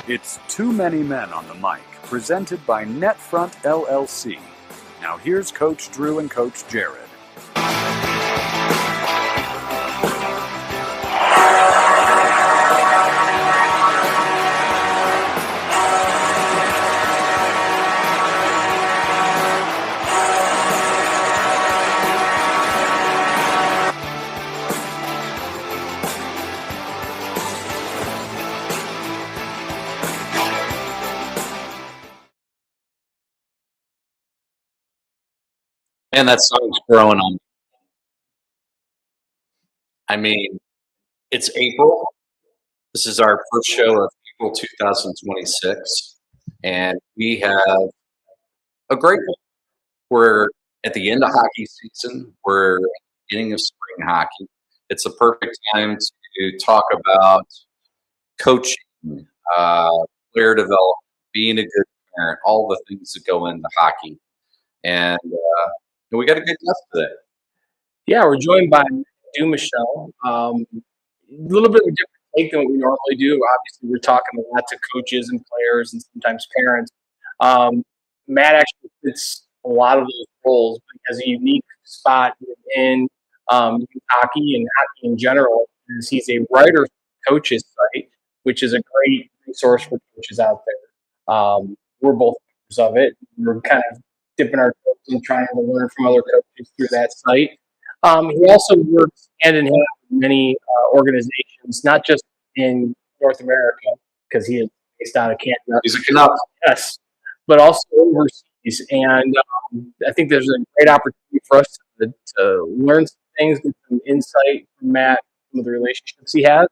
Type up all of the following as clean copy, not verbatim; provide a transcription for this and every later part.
It's Too Many Men on the Mic, presented by Netfront LLC. Now here's Coach Drew and Coach Jared. And that song's growing on me. I mean, it's April. This is our first show of April 2026, and we have a great one. We're at the end of hockey season. We're at the beginning of spring hockey. It's a perfect time to talk about coaching, player development, being a good parent, all the things that go into hockey. And we got a good guest today. Yeah, we're joined by Matt Dumouchelle. A little bit of a different take than what we normally do. Obviously, we're talking a lot to coaches and players and sometimes parents. Matt actually fits a lot of those roles, but has a unique spot in youth hockey and hockey in general. Is he's a writer for coaches site, which is a great resource for coaches out there. We're both members of it. We're kind of dipping our toes and trying to learn from other coaches through that site. He also works hand in hand with many organizations, not just in North America, because he is based out of Canada. He's a Canuck. Yes, but also overseas. And I think there's a great opportunity for us to learn some things, get some insight from Matt, some of the relationships he has.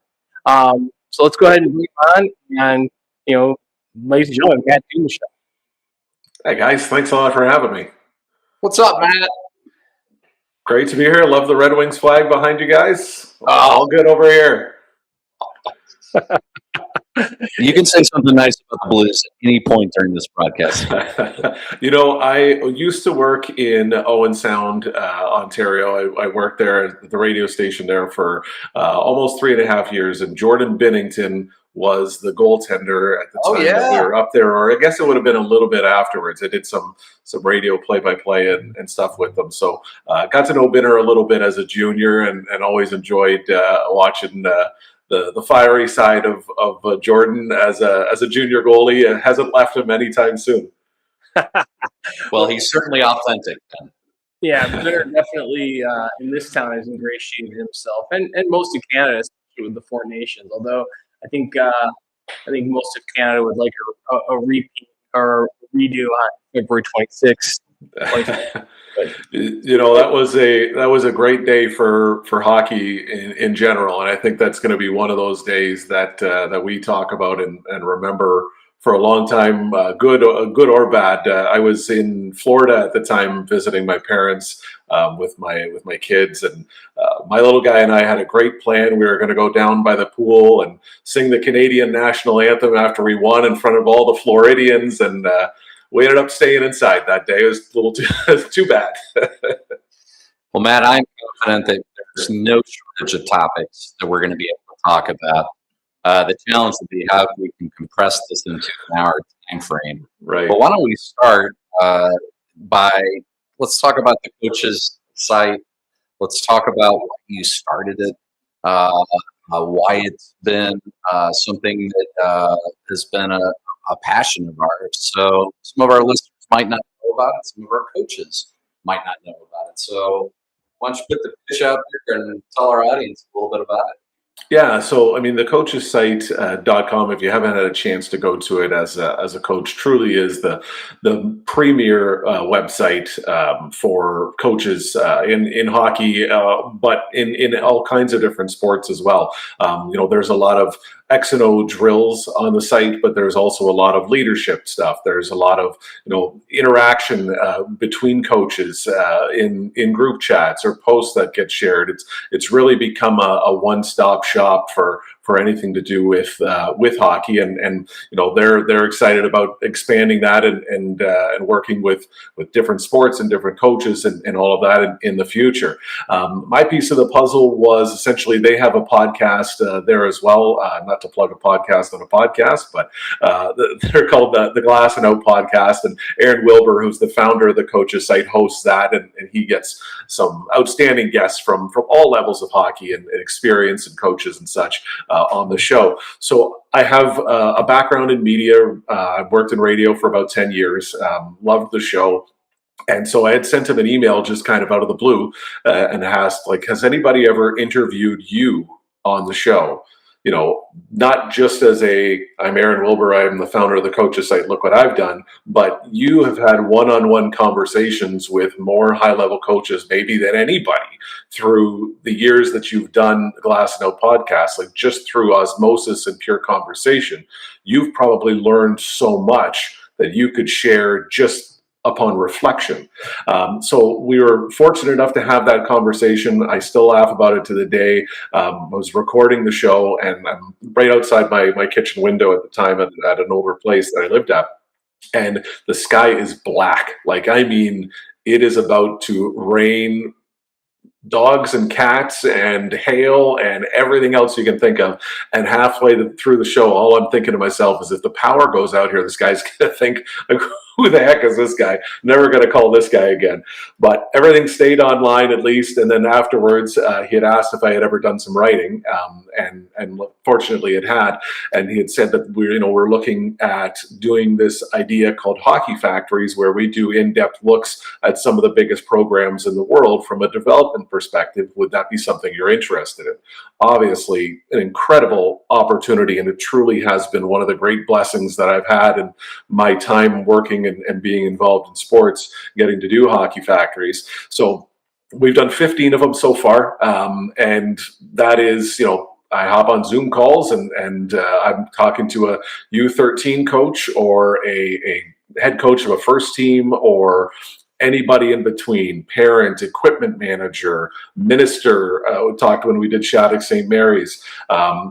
So let's go ahead and bring him on. And, ladies and gentlemen, Matt Dumouchelle. Hey, guys. Thanks a lot for having me. What's up, Matt? Great to be here. Love the Red Wings flag behind you guys. All good over here. You can say something nice about the Blues at any point during this broadcast. I used to work in Owen Sound, Ontario. I worked there at the radio station there for almost 3.5 years, and Jordan Binnington was the goaltender at the time that we were up there, or I guess it would have been a little bit afterwards. I did some radio play-by-play and stuff with them. So got to know Binner a little bit as a junior and always enjoyed watching the fiery side of Jordan as a junior goalie. It hasn't left him anytime soon. Well, he's certainly authentic. Yeah, Binner definitely in this town has ingratiated himself, and most of Canada, especially with the Four Nations. Although I think most of Canada would like a repeat or redo on February 26th. That was a great day for hockey in general, and I think that's going to be one of those days that we talk about and remember for a long time, good or bad. I was in Florida at the time visiting my parents with my kids, and my little guy and I had a great plan. We were going to go down by the pool and sing the Canadian national anthem after we won in front of all the Floridians, and we ended up staying inside that day. It was a little too bad. Well, Matt, I'm confident that there's no shortage of topics that we're going to be able to talk about. The challenge will be how we can compress this into an hour time frame. Right. But why don't we start let's talk about the coaches site. Let's talk about why you started it, why it's been something that has been a passion of ours. So some of our listeners might not know about it. Some of our coaches might not know about it. So why don't you put the pitch out there and tell our audience a little bit about it? Yeah, so I mean, the coachessite.com, if you haven't had a chance to go to it as a coach, truly is the premier website for coaches in hockey, but in all kinds of different sports as well. There's a lot of X and O drills on the site, but there's also a lot of leadership stuff. There's a lot of interaction between coaches in group chats or posts that get shared. It's really become a one-stop shop for for anything to do with hockey, and they're excited about expanding that and working with different sports and different coaches and all of that in the future. My piece of the puzzle was essentially they have a podcast there as well. Not to plug a podcast on a podcast, but they're called the Glass and Out podcast, and Aaron Wilbur, who's the founder of the Coaches site, hosts that, and he gets some outstanding guests from all levels of hockey and experience and coaches and such on the show. So I have a background in media. I've worked in radio for about 10 years, loved the show. And so I had sent him an email just kind of out of the blue and asked, like, has anybody ever interviewed you on the show? Not just as I'm Aaron Wilbur, I'm the founder of the Coaches site, look what I've done, but you have had one-on-one conversations with more high-level coaches maybe than anybody through the years that you've done the Glass and Out podcast, like just through osmosis and pure conversation. You've probably learned so much that you could share just upon reflection. So we were fortunate enough to have that conversation. I still laugh about it to the day. I was recording the show, and I'm right outside my kitchen window at the time at an older place that I lived at. And the sky is black. Like, I mean, it is about to rain dogs and cats and hail and everything else you can think of. And halfway through the show, all I'm thinking to myself is, if the power goes out here, this guy's going to think, like, who the heck is this guy? Never going to call this guy again. But everything stayed online at least. And then afterwards, he had asked if I had ever done some writing, and fortunately it had. And he had said that we're looking at doing this idea called Hockey Factories, where we do in-depth looks at some of the biggest programs in the world from a development perspective. Would that be something you're interested in? Obviously, an incredible opportunity, and it truly has been one of the great blessings that I've had in my time working and being involved in sports, getting to do Hockey Factories. So we've done 15 of them so far, and that is, I hop on Zoom calls and I'm talking to a U13 coach or a head coach of a first team or anybody in between, parent, equipment manager, minister. We talked when we did Shattuck St. Mary's.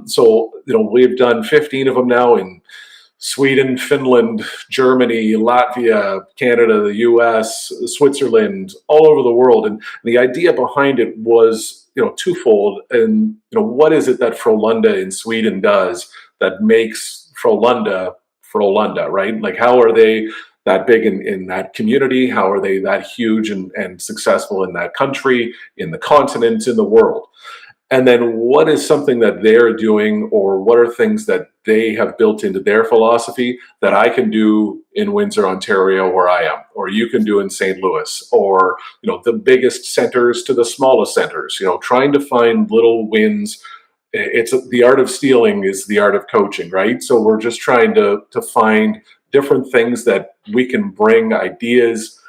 So we've done 15 of them now in Sweden, Finland, Germany, Latvia, Canada, the US, Switzerland, all over the world. And the idea behind it was, twofold. And, what is it that Frölunda in Sweden does that makes Frölunda, right? Like, how are they that big in that community? How are they that huge and successful in that country, in the continent, in the world? And then what is something that they're doing, or what are things that they have built into their philosophy that I can do in Windsor, Ontario, where I am, or you can do in St. Louis, or, the biggest centers to the smallest centers, trying to find little wins. It's the art of stealing is the art of coaching, right? So we're just trying to find different things that we can bring ideas,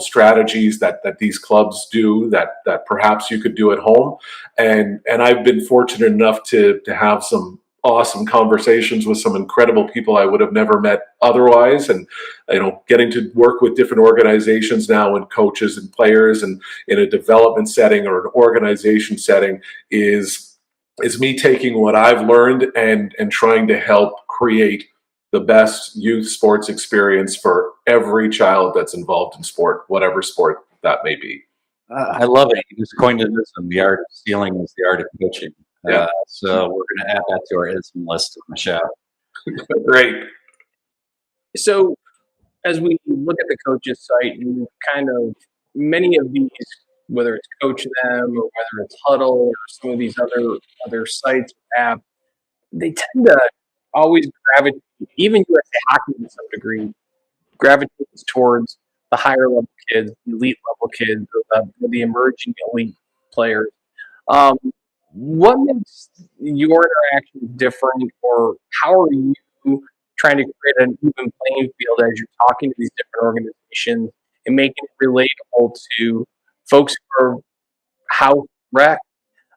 strategies that these clubs do that perhaps you could do at home. And I've been fortunate enough to have some awesome conversations with some incredible people I would have never met otherwise. And, getting to work with different organizations now and coaches and players and in a development setting or an organization setting is me taking what I've learned and trying to help create the best youth sports experience for every child that's involved in sport, whatever sport that may be. I love it. You just coined an ism. The art of stealing is the art of coaching. Yeah. So we're going to add that to our ism list of the show. Great. So as we look at the Coaches site, and kind of many of these, whether it's Coach Them or whether it's Huddle or some of these other sites, app, they tend to always gravitate, even USA Hockey to some degree, gravitates towards the higher level kids, the elite level kids, or the emerging elite players. What makes your interactions different, or how are you trying to create an even playing field as you're talking to these different organizations and making it relatable to folks who are house wrecked,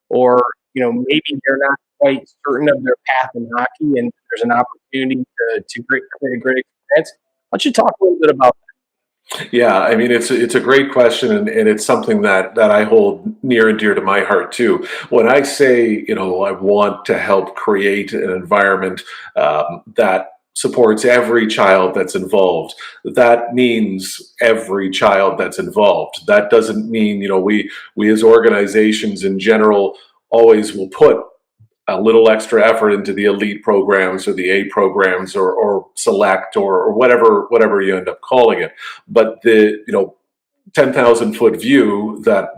or maybe they're not quite certain of their path in hockey, and there's an opportunity to create a great experience. Why don't you talk a little bit about that? Yeah, I mean it's a great question, and it's something that I hold near and dear to my heart too. When I say, I want to help create an environment that supports every child that's involved, that means every child that's involved. That doesn't mean, we as organizations in general always will put a little extra effort into the elite programs or the A programs or select or whatever you end up calling it. But the 10,000 foot view that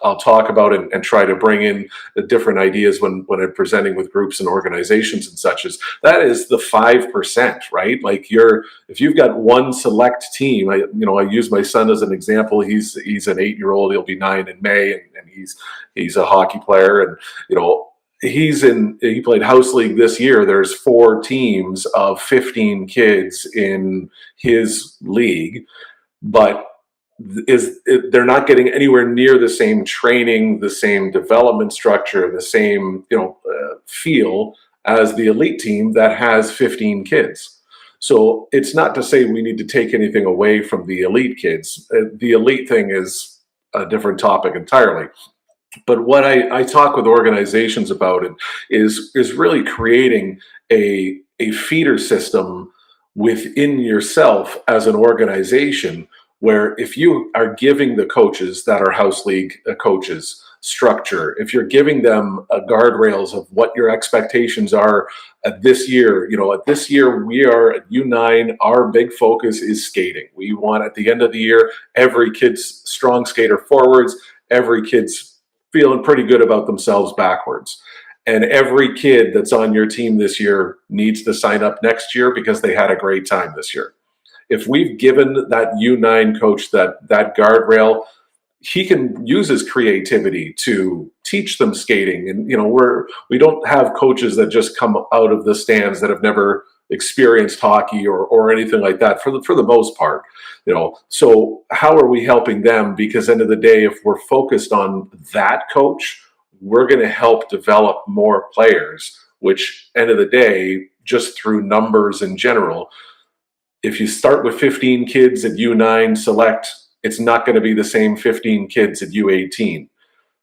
I'll talk about and try to bring in the different ideas when I'm presenting with groups and organizations and such is the 5%, right? Like if you've got one select team, I use my son as an example. He's an 8-year-old. He'll be 9 in May, and he's a hockey player, and he played house league this year. There's 4 teams of 15 kids in his league, but they're not getting anywhere near the same training, the same development structure, the same feel as the elite team that has 15 kids. So it's not to say we need to take anything away from the elite kids. The elite thing is a different topic entirely. But what I talk with organizations about it is really creating a feeder system within yourself as an organization, where if you are giving the coaches that are house league coaches structure, if you're giving them guardrails of what your expectations are this year, this year we are at U9, our big focus is skating. We want at the end of the year, every kid's strong skater forwards, every kid's feeling pretty good about themselves backwards. And every kid that's on your team this year needs to sign up next year because they had a great time this year. If we've given that U9 coach that guardrail, he can use his creativity to teach them skating. And we don't have coaches that just come out of the stands that have never experienced hockey or anything like that for the most part. So how are we helping them? Because end of the day, if we're focused on that coach, we're going to help develop more players, which end of the day, just through numbers in general, if you start with 15 kids at U9 select, it's not going to be the same 15 kids at U18.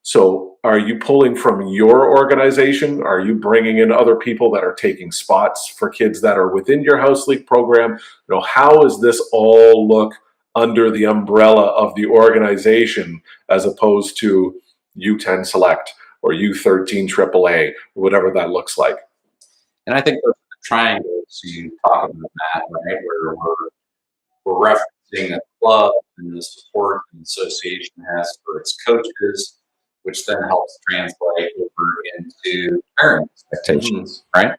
So are you pulling from your organization? Are you bringing in other people that are taking spots for kids that are within your house league program? How does this all look under the umbrella of the organization as opposed to U10 select or U13 AAA, or whatever that looks like? And I think the triangles you talk about that, right, where we're referencing a club and the support an association has for its coaches, which then helps translate over into parent expectations, right?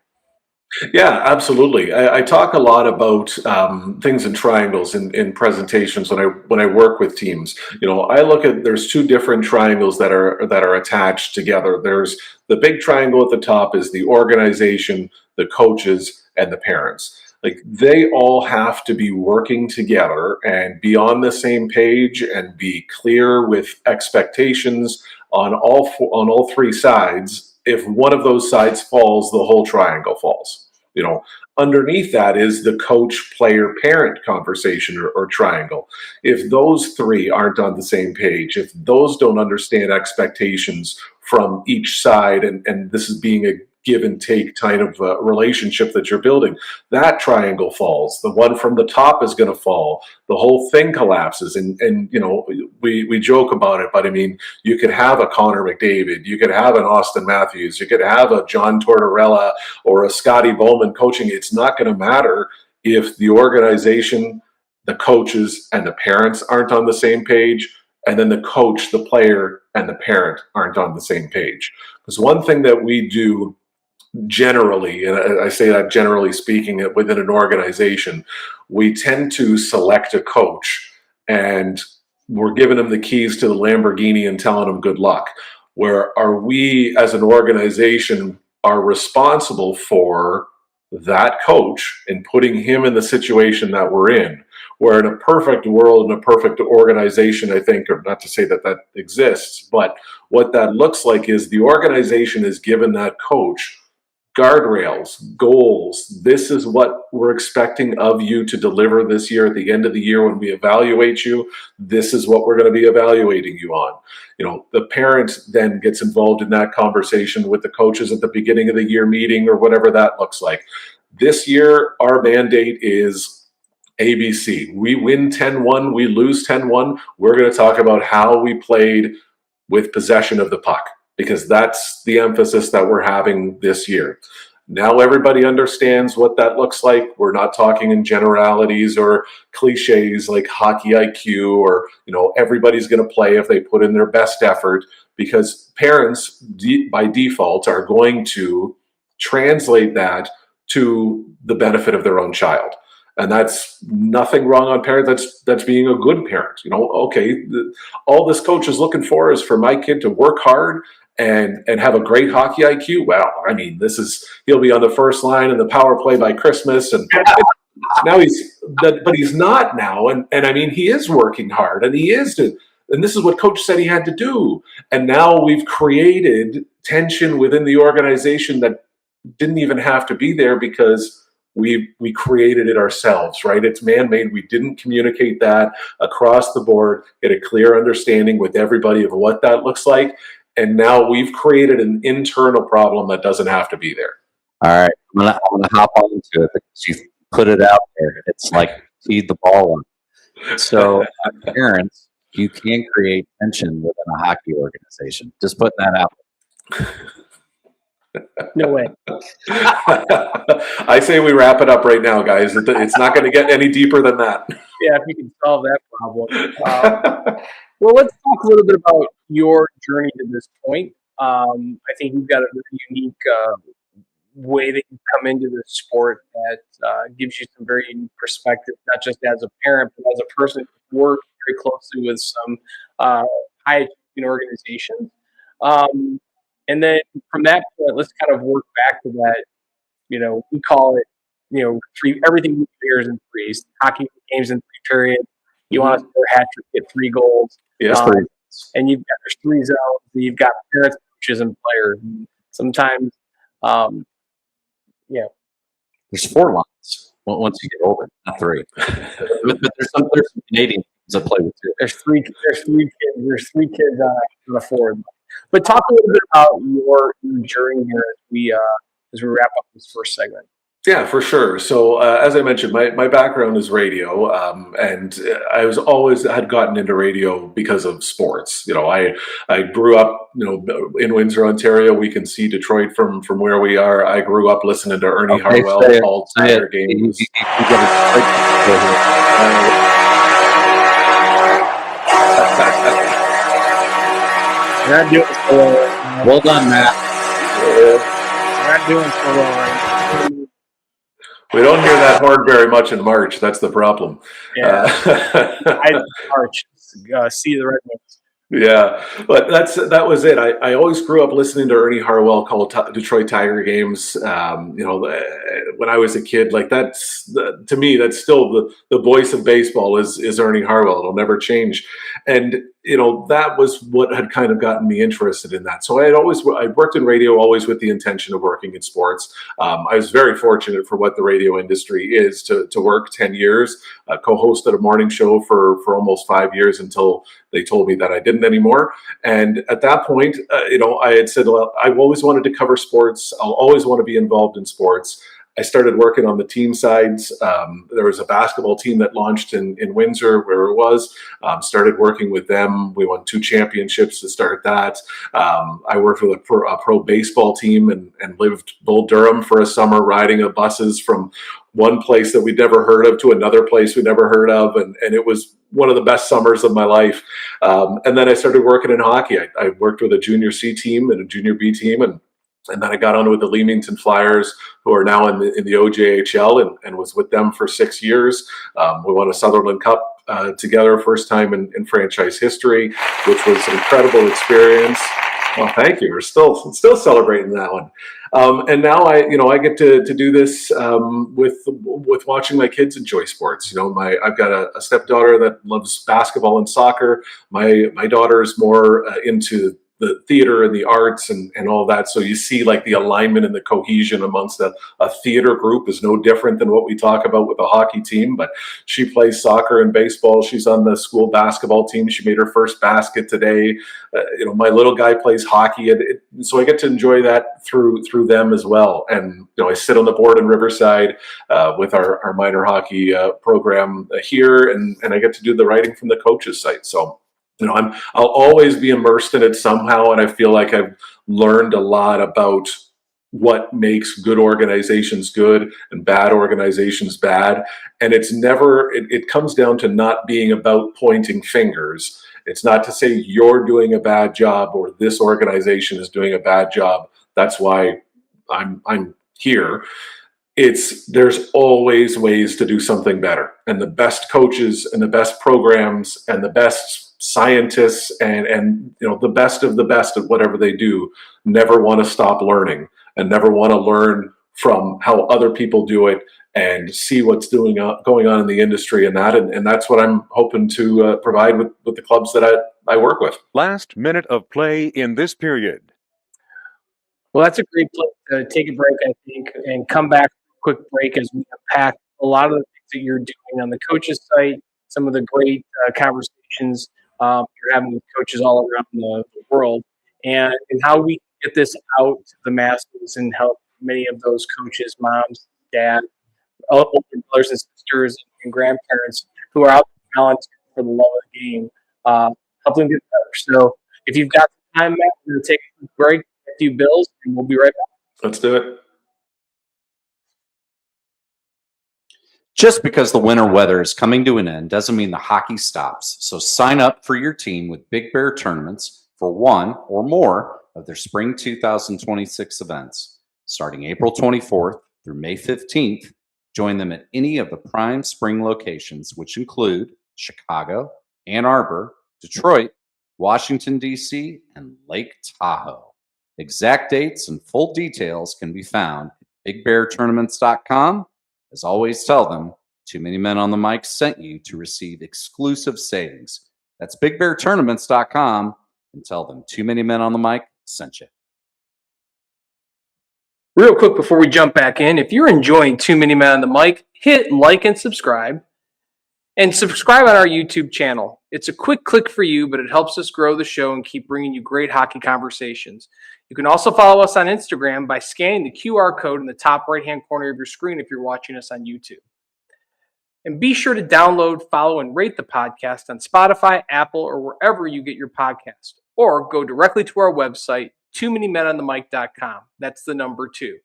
Yeah, absolutely. I talk a lot about things in triangles in presentations when I work with teams. I look at there's 2 different triangles that are attached together. There's the big triangle at the top is the organization, the coaches, and the parents. Like they all have to be working together and be on the same page and be clear with expectations on all 3 sides. If one of those sides falls, the whole triangle falls. Underneath that is the coach, player, parent conversation or triangle. If those 3 aren't on the same page, if those don't understand expectations from each side, and this is being a give and take kind of relationship that you're building, that triangle falls. The one from the top is going to fall. The whole thing collapses. And we joke about it, but I mean, you could have a Connor McDavid, you could have an Austin Matthews, you could have a John Tortorella or a Scotty Bowman coaching. It's not going to matter if the organization, the coaches, and the parents aren't on the same page, and then the coach, the player, and the parent aren't on the same page. Because one thing that we do generally, and I say that generally speaking, within an organization, we tend to select a coach and we're giving them the keys to the Lamborghini and telling them good luck. Where are we as an organization are responsible for that coach and putting him in the situation that we're in? Where in a perfect world, in a perfect organization, I think, or not to say that exists, but what that looks like is the organization is given that coach guardrails, goals. This is what we're expecting of you to deliver this year. At the end of the year, when we evaluate you, this is what we're going to be evaluating you on. The parent then gets involved in that conversation with the coaches at the beginning of the year meeting or whatever that looks like. This year, our mandate is ABC. We win 10-1, we lose 10-1. We're going to talk about how we played with possession of the puck, because that's the emphasis that we're having this year. Now everybody understands what that looks like. We're not talking in generalities or cliches like hockey IQ or, everybody's going to play if they put in their best effort, because parents by default are going to translate that to the benefit of their own child. And that's nothing wrong on parents. That's being a good parent. Okay, all this coach is looking for is for my kid to work hard and have a great hockey IQ. Well, he'll be on the first line in the power play by Christmas, and now but he's not now. And he is working hard, and and this is what coach said he had to do. And now we've created tension within the organization that didn't even have to be there, because we created it ourselves, right? It's man-made. We didn't communicate that across the board, get a clear understanding with everybody of what that looks like. And now we've created an internal problem that doesn't have to be there. All right, I'm gonna hop on into it because you put it out there. It's like feed the ball on. So, parents, you can create tension within a hockey organization. Just putting that out there. No way. I say we wrap it up right now, guys. It's not going to get any deeper than that. Yeah, if you can solve that problem. Well, let's talk a little bit about your journey to this point. I think you've got a very unique way that you come into this sport that gives you some very unique perspective, not just as a parent, but as a person who works very closely with some high achieving organizations. And then from that point, let's kind of work back to that. We call it, everything here is in threes. Hockey games in 3 periods. You want to score a hat trick, get 3 goals. Yes, and there's 3 zones. You've got parents, coaches, and players. And sometimes, There's 4 lines once you get older, not 3. but there's some Canadians that play with 2. There's three kids. There's 3 kids on a forward. But talk a little bit about your journey here as we wrap up this first segment. Yeah, for sure. So as I mentioned, my background is radio, and I had gotten into radio because of sports. I grew up, in Windsor, Ontario. We can see Detroit from where we are. I grew up listening to Ernie Harwell call Tiger games. You're not doing so well. Well done, Matt. You're not doing so well. We don't hear that horn very much in March. That's the problem. Yeah. March. See the Red Wings. Yeah, but that was it. I always grew up listening to Ernie Harwell call Detroit Tiger games. When I was a kid, to me, that's still the voice of baseball is Ernie Harwell. It'll never change. And that was what had kind of gotten me interested in that. So I worked in radio always with the intention of working in sports. I was very fortunate for what the radio industry is to work 10 years, co-hosted a morning show for almost 5 years until they told me that I didn't anymore. And at that point, I had said, well, I've always wanted to cover sports. I'll always want to be involved in sports. I started working on the team sides. There was a basketball team that launched in Windsor, where it was. Started working with them. We won 2 championships to start that. I worked with a pro baseball team and lived Bull Durham for a summer, riding the buses from one place that we'd never heard of to another place we'd never heard of. And it was one of the best summers of my life. And then I started working in hockey. I worked with a junior C team and a junior B team, and then I got on with the Leamington Flyers, who are now in the OJHL, and was with them for 6 years. We won a Sutherland Cup together, first time in franchise history, which was an incredible experience. Well, thank you. We're still celebrating that one. And now I get to do this with watching my kids enjoy sports. I've got a stepdaughter that loves basketball and soccer. My daughter is more into the theater and the arts and all that. So you see like the alignment and the cohesion amongst a theater group is no different than what we talk about with a hockey team. But she plays soccer and baseball. She's on the school basketball team. She made her first basket today. My little guy plays hockey, and so I get to enjoy that through them as well. And I sit on the board in Riverside with our minor hockey program here, and I get to do the writing from the coaches site. So I'll always be immersed in it somehow, and I feel like I've learned a lot about what makes good organizations good and bad organizations bad. And it's never, it comes down to not being about pointing fingers. It's not to say you're doing a bad job or this organization is doing a bad job. That's why I'm here. There's always ways to do something better. And the best coaches and the best programs and the best scientists and the best of the best at whatever they do never want to stop learning and never want to learn from how other people do it and see what's going on in the industry and that's what I'm hoping to provide with the clubs that I work with. Last minute of play in this period. Well, that's a great place to take a break, I think, and come back quick break as we unpack a lot of the things that you're doing on the coaches site, some of the great conversations you're having with coaches all around the world, and how we get this out to the masses and help many of those coaches, moms, dads, older brothers and sisters, and grandparents who are out there volunteering for the love of the game, help them get better. So if you've got some time, Matt, we're going to take a quick break, a few bills, and we'll be right back. Let's do it. Just because the winter weather is coming to an end doesn't mean the hockey stops. So sign up for your team with Big Bear Tournaments for one or more of their spring 2026 events. Starting April 24th through May 15th, join them at any of the prime spring locations, which include Chicago, Ann Arbor, Detroit, Washington, D.C., and Lake Tahoe. Exact dates and full details can be found at bigbeartournaments.com. As always, tell them Too Many Men on the Mic sent you to receive exclusive savings. That's bigbeartournaments.com, and tell them Too Many Men on the Mic sent you. Real quick before we jump back in, if you're enjoying Too Many Men on the Mic, hit like and subscribe. And subscribe on our YouTube channel. It's a quick click for you, but it helps us grow the show and keep bringing you great hockey conversations. You can also follow us on Instagram by scanning the QR code in the top right-hand corner of your screen if you're watching us on YouTube. And be sure to download, follow, and rate the podcast on Spotify, Apple, or wherever you get your podcast. Or go directly to our website, tooManyMenOnTheMic.com. That's the number 2.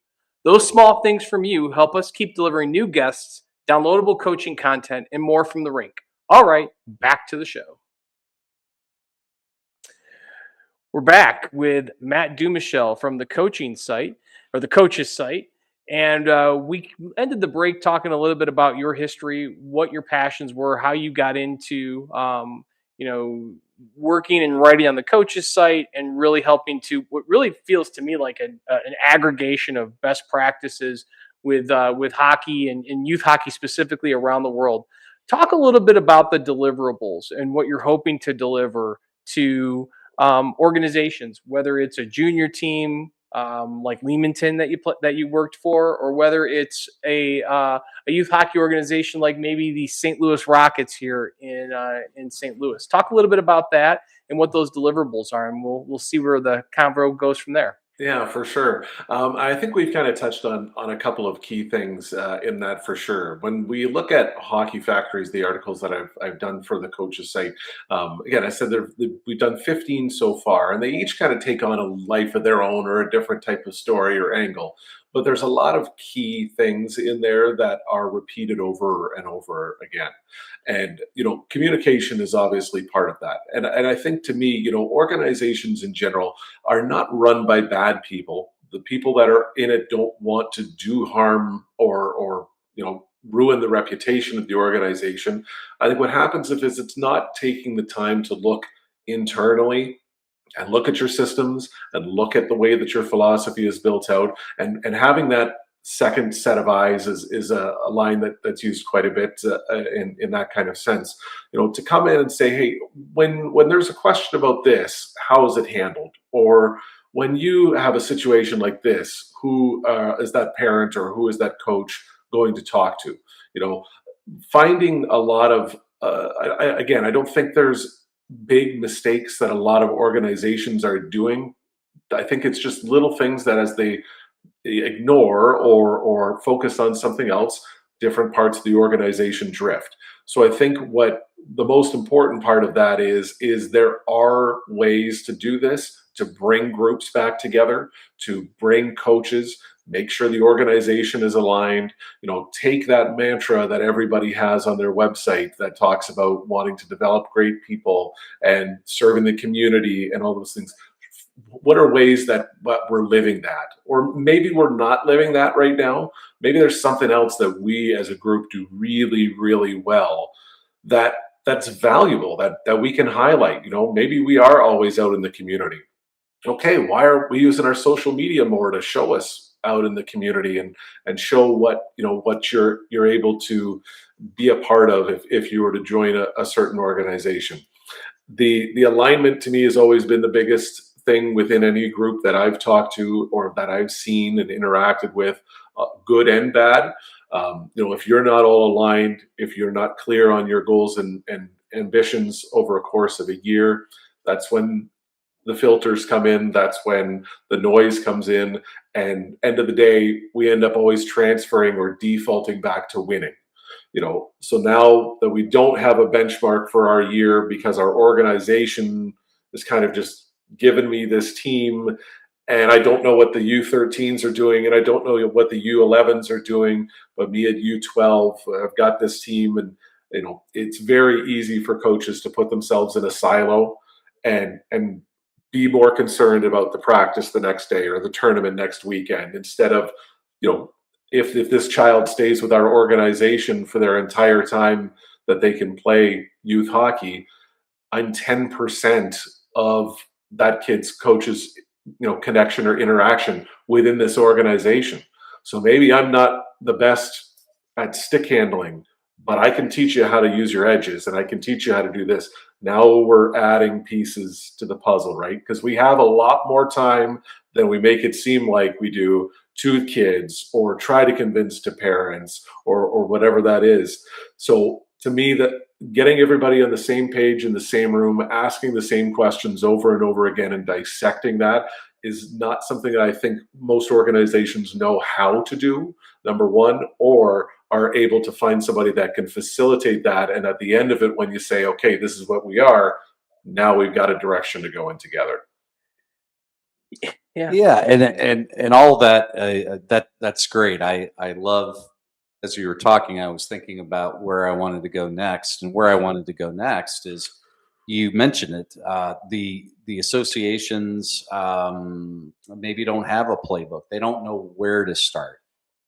Those small things from you help us keep delivering new guests, downloadable coaching content, and more from the rink. All right, back to the show. We're back with Matt Dumouchelle from the coaching site, or the coaches site. And we ended the break talking a little bit about your history, what your passions were, how you got into, working and writing on the coaches site, and really helping to what really feels to me like an aggregation of best practices with hockey and youth hockey specifically around the world. Talk a little bit about the deliverables and what you're hoping to deliver to organizations, whether it's a junior team like Leamington that you worked for, or whether it's a youth hockey organization like maybe the St. Louis Rockets here in St. Louis. Talk a little bit about that and what those deliverables are, and we'll see where the convo goes from there. Yeah, for sure. I think we've kind of touched on a couple of key things in that for sure. When we look at Hockey Factories, the articles that I've done for the coaches site, again, I said we've done 15 so far, and they each kind of take on a life of their own or a different type of story or angle. But there's a lot of key things in there that are repeated over and over again. And, communication is obviously part of that. And I think to me, organizations in general are not run by bad people. The people that are in it don't want to do harm or ruin the reputation of the organization. I think what happens is it's not taking the time to look internally and look at your systems and look at the way that your philosophy is built out and having that second set of eyes is a line that's used quite a bit in that kind of sense. To come in and say, hey, when there's a question about this, how is it handled? Or when you have a situation like this, who is that parent or who is that coach going to talk to? Finding a lot of, I don't think there's big mistakes that a lot of organizations are doing. I think it's just little things that as they ignore or focus on something else, different parts of the organization drift. So I think what the most important part of that is there are ways to do this, to bring groups back together, to bring coaches, make sure the organization is aligned. Take that mantra that everybody has on their website that talks about wanting to develop great people and serving the community and all those things. What are ways that we're living that? Or maybe we're not living that right now. Maybe there's something else that we as a group do really, really well that's valuable, that we can highlight. Maybe we are always out in the community. Okay, why are we using our social media more to show us out in the community and show what you're able to be a part of if you were to join a certain organization. The alignment to me has always been the biggest thing within any group that I've talked to or that I've seen and interacted with, good and bad. If you're not all aligned, if you're not clear on your goals and ambitions over a course of a year, that's when the filters come in. That's when the noise comes in. And end of the day, we end up always transferring or defaulting back to winning. So now that we don't have a benchmark for our year because our organization is kind of just given me this team and I don't know what the U13s are doing and I don't know what the U11s are doing, but me at U12, I've got this team, and it's very easy for coaches to put themselves in a silo and be more concerned about the practice the next day or the tournament next weekend instead of, if this child stays with our organization for their entire time that they can play youth hockey, I'm 10% of that kid's coach's connection or interaction within this organization. So maybe I'm not the best at stick handling, but I can teach you how to use your edges and I can teach you how to do this. Now we're adding pieces to the puzzle, right? Because we have a lot more time than we make it seem like we do to kids or try to convince to parents or whatever that is. So to me, that getting everybody on the same page in the same room, asking the same questions over and over again and dissecting that is not something that I think most organizations know how to do, number one, or are able to find somebody that can facilitate that. And at the end of it, when you say, okay, this is what we are, now we've got a direction to go in together. Yeah, and all that that's great. I love, as you were talking, I was thinking about where I wanted to go next, and where I wanted to go next is, you mentioned it, the associations maybe don't have a playbook. They don't know where to start.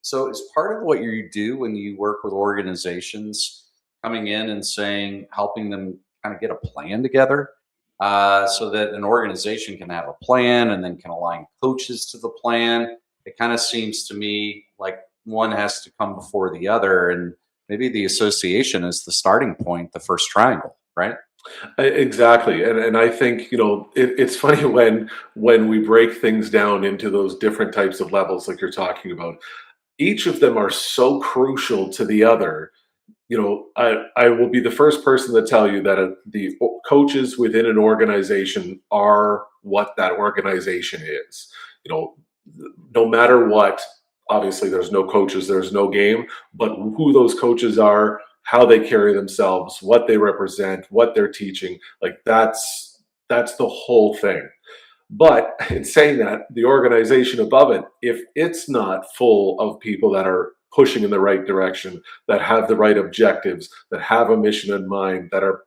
So is part of what you do when you work with organizations coming in and helping them kind of get a plan together, so that an organization can have a plan and then can align coaches to the plan? It kind of seems to me like one has to come before the other, and maybe the association is the starting point, the first triangle, right? Exactly, and I think it's funny when we break things down into those different types of levels, like you're talking about. Each of them are so crucial to the other. I will be the first person to tell you that the coaches within an organization are what that organization is. No matter what, obviously there's no coaches, there's no game, but who those coaches are, how they carry themselves, what they represent, what they're teaching, like that's the whole thing. But in saying that, the organization above it, if it's not full of people that are pushing in the right direction, that have the right objectives, that have a mission in mind, that are,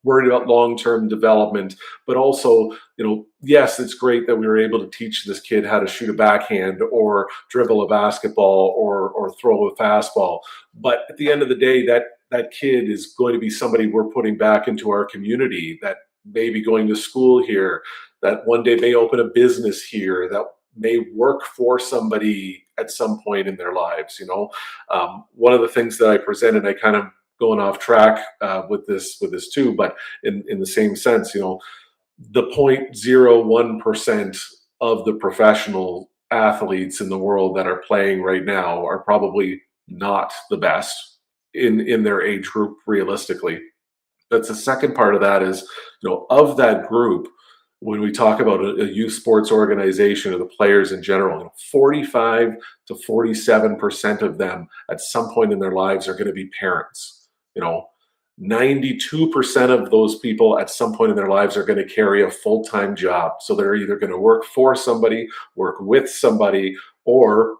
worried about long-term development, but also, yes, it's great that we were able to teach this kid how to shoot a backhand or dribble a basketball or throw a fastball. But at the end of the day, that kid is going to be somebody we're putting back into our community, that may be going to school here, that one day may open a business here, that may work for somebody at some point in their lives. One of the things that I presented, I kind of going off track with this too, but in the same sense, the 0.01% of the professional athletes in the world that are playing right now are probably not the best in their age group realistically. That's the second part of that is, of that group, when we talk about a youth sports organization or the players in general, 45 to 47% of them at some point in their lives are going to be parents. 92% of those people at some point in their lives are going to carry a full-time job. So they're either going to work for somebody, work with somebody, or,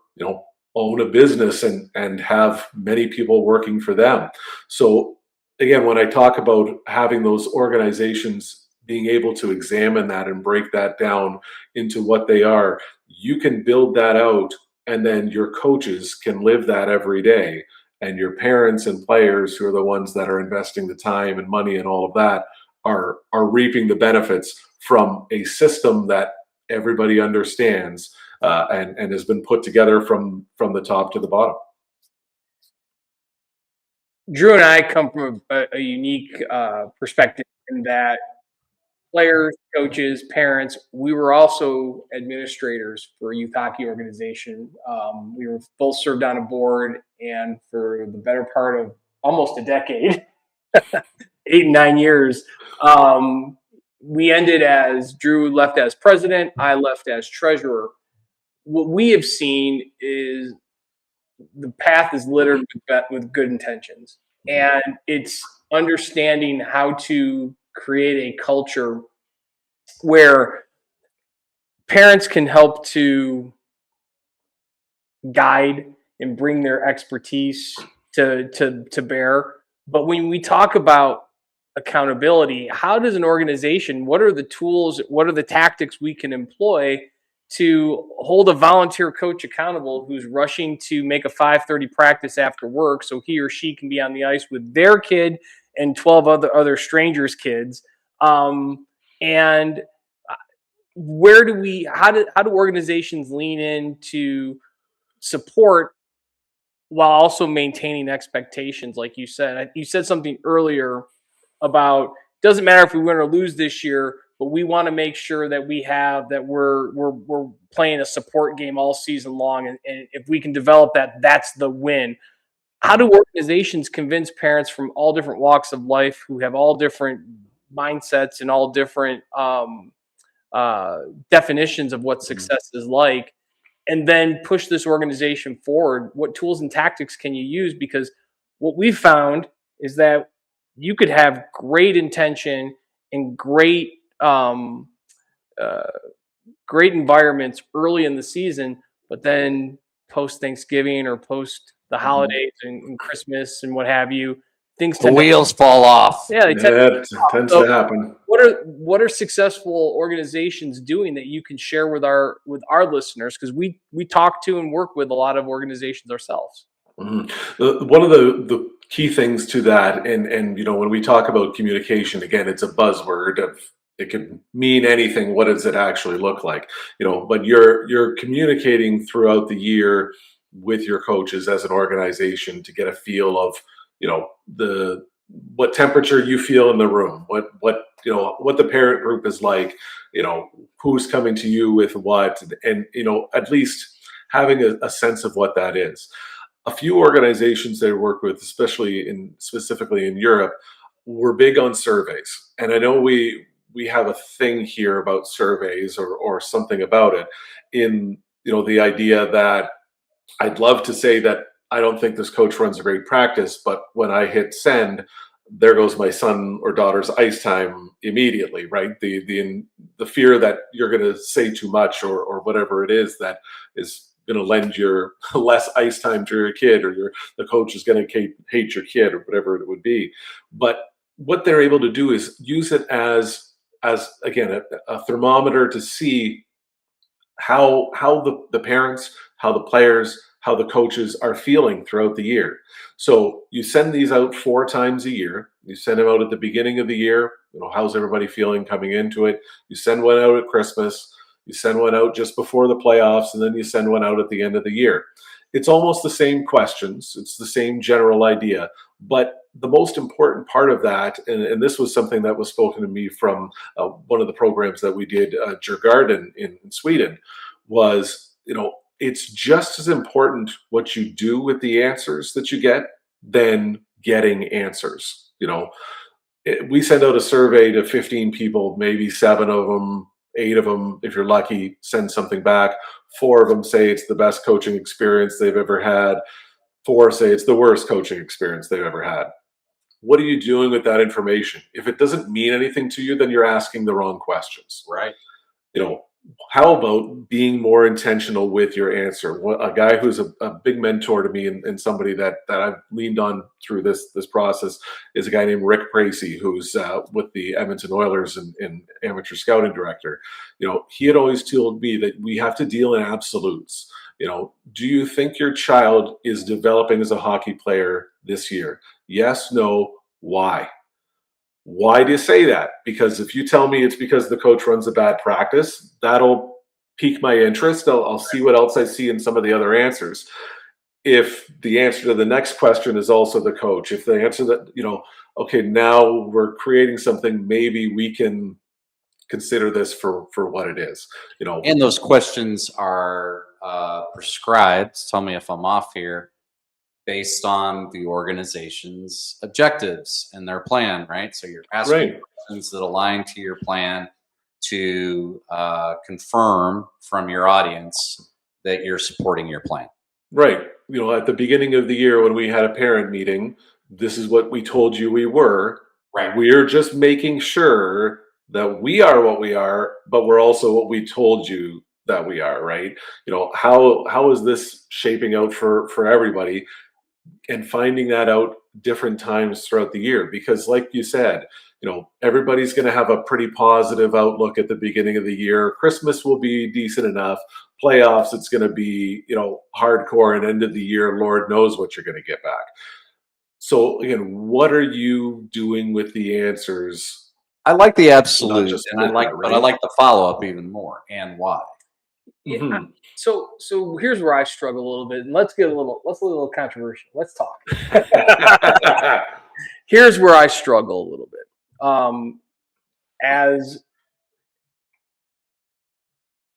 own a business and have many people working for them. So again, when I talk about having those organizations being able to examine that and break that down into what they are, you can build that out, and then your coaches can live that every day. And your parents and players, who are the ones that are investing the time and money and all of that, are reaping the benefits from a system that everybody understands and has been put together from the top to the bottom. Drew and I come from a unique perspective in that players, coaches, parents, we were also administrators for a youth hockey organization. We were both served on a board, and for the better part of almost a decade, 8 and 9 years, we ended as Drew left as president, I left as treasurer. What we have seen is the path is littered with good intentions, and it's understanding how to create a culture where parents can help to guide and bring their expertise to bear. But when we talk about accountability, how does an organization, what are the tools, what are the tactics we can employ to hold a volunteer coach accountable who's rushing to make a 5:30 practice after work so he or she can be on the ice with their kid and 12 other strangers' kids? And how do organizations lean in to support while also maintaining expectations? Like you said something earlier about, doesn't matter if we win or lose this year, but we want to make sure that we're playing a support game all season long. And if we can develop that, that's the win. How do organizations convince parents from all different walks of life who have all different mindsets and all different definitions of what success is like, and then push this organization forward? What tools and tactics can you use? Because what we've found is that you could have great intention and great environments early in the season, but then post Thanksgiving or post the holidays and Christmas and what have you, things the wheels fall off. Yeah, they That tends to happen. What are successful organizations doing that you can share with our listeners? Because we talk to and work with a lot of organizations ourselves. Mm-hmm. One of the key things to that, and when we talk about communication, again, it's a buzzword. It can mean anything. What does it actually look like? But you're communicating throughout the year with your coaches as an organization to get a feel of what temperature you feel in the room, what the parent group is like, who's coming to you with what, and at least having a sense of what that is. A few organizations that I work with, specifically in Europe, were big on surveys. And I know we have a thing here about surveys or something about it, in the idea that I'd love to say that I don't think this coach runs a great practice, but when I hit send, there goes my son or daughter's ice time immediately, right? The fear that you're going to say too much or whatever it is that is going to lend your less ice time to your kid, or the coach is going to hate your kid, or whatever it would be. But what they're able to do is use it as again a thermometer to see how the parents, how the players, how the coaches are feeling throughout the year. So you send these out 4 times a year. You send them out at the beginning of the year. How's everybody feeling coming into it? You send one out at Christmas. You send one out just before the playoffs, and then you send one out at the end of the year. It's almost the same questions. It's the same general idea. But the most important part of that, and this was something that was spoken to me from one of the programs that we did, Derail in Sweden, was, it's just as important what you do with the answers that you get than getting answers. We send out a survey to 15 people, maybe 7 of them, 8 of them, if you're lucky, send something back. 4 of them say it's the best coaching experience they've ever had. 4 say it's the worst coaching experience they've ever had. What are you doing with that information? If it doesn't mean anything to you, then you're asking the wrong questions. Right. How about being more intentional with your answer? A guy who's a big mentor to me and somebody that I've leaned on through this process is a guy named Rick Bracey, who's with the Edmonton Oilers and amateur scouting director. He had always told me that we have to deal in absolutes. Do you think your child is developing as a hockey player this year? Yes, no, why? Why do you say that? Because if you tell me it's because the coach runs a bad practice, that'll pique my interest. I'll see what else I see in some of the other answers. If the answer to the next question is also the coach, if the answer that, okay, now we're creating something, maybe we can consider this for what it is. And those questions are prescribed, tell me if I'm off here, based on the organization's objectives and their plan, right? So you're asking questions that align to your plan to confirm from your audience that you're supporting your plan. Right. At the beginning of the year when we had a parent meeting, this is what we told you we were. Right. We're just making sure that we are what we are, but we're also what we told you that we are, right? How is this shaping out for everybody? And finding that out different times throughout the year, because like you said, everybody's going to have a pretty positive outlook at the beginning of the year. Christmas will be decent enough. Playoffs, it's going to be, hardcore, and end of the year, Lord knows what you're going to get back. So again, what are you doing with the answers? I like the absolute, and I like right? the follow-up even more, and why. Yeah. Mm-hmm. So here's where I struggle a little bit, and let's get a little controversial. Let's talk. Here's where I struggle a little bit. As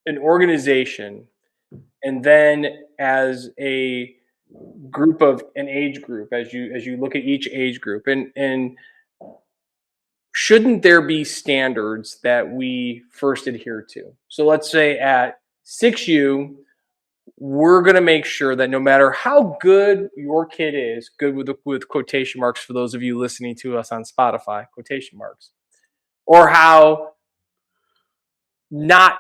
an organization, and then as an age group, as you look at each age group, and shouldn't there be standards that we first adhere to? So let's say at 6U, we're going to make sure that no matter how good your kid is, good with quotation marks for those of you listening to us on Spotify, quotation marks, or how not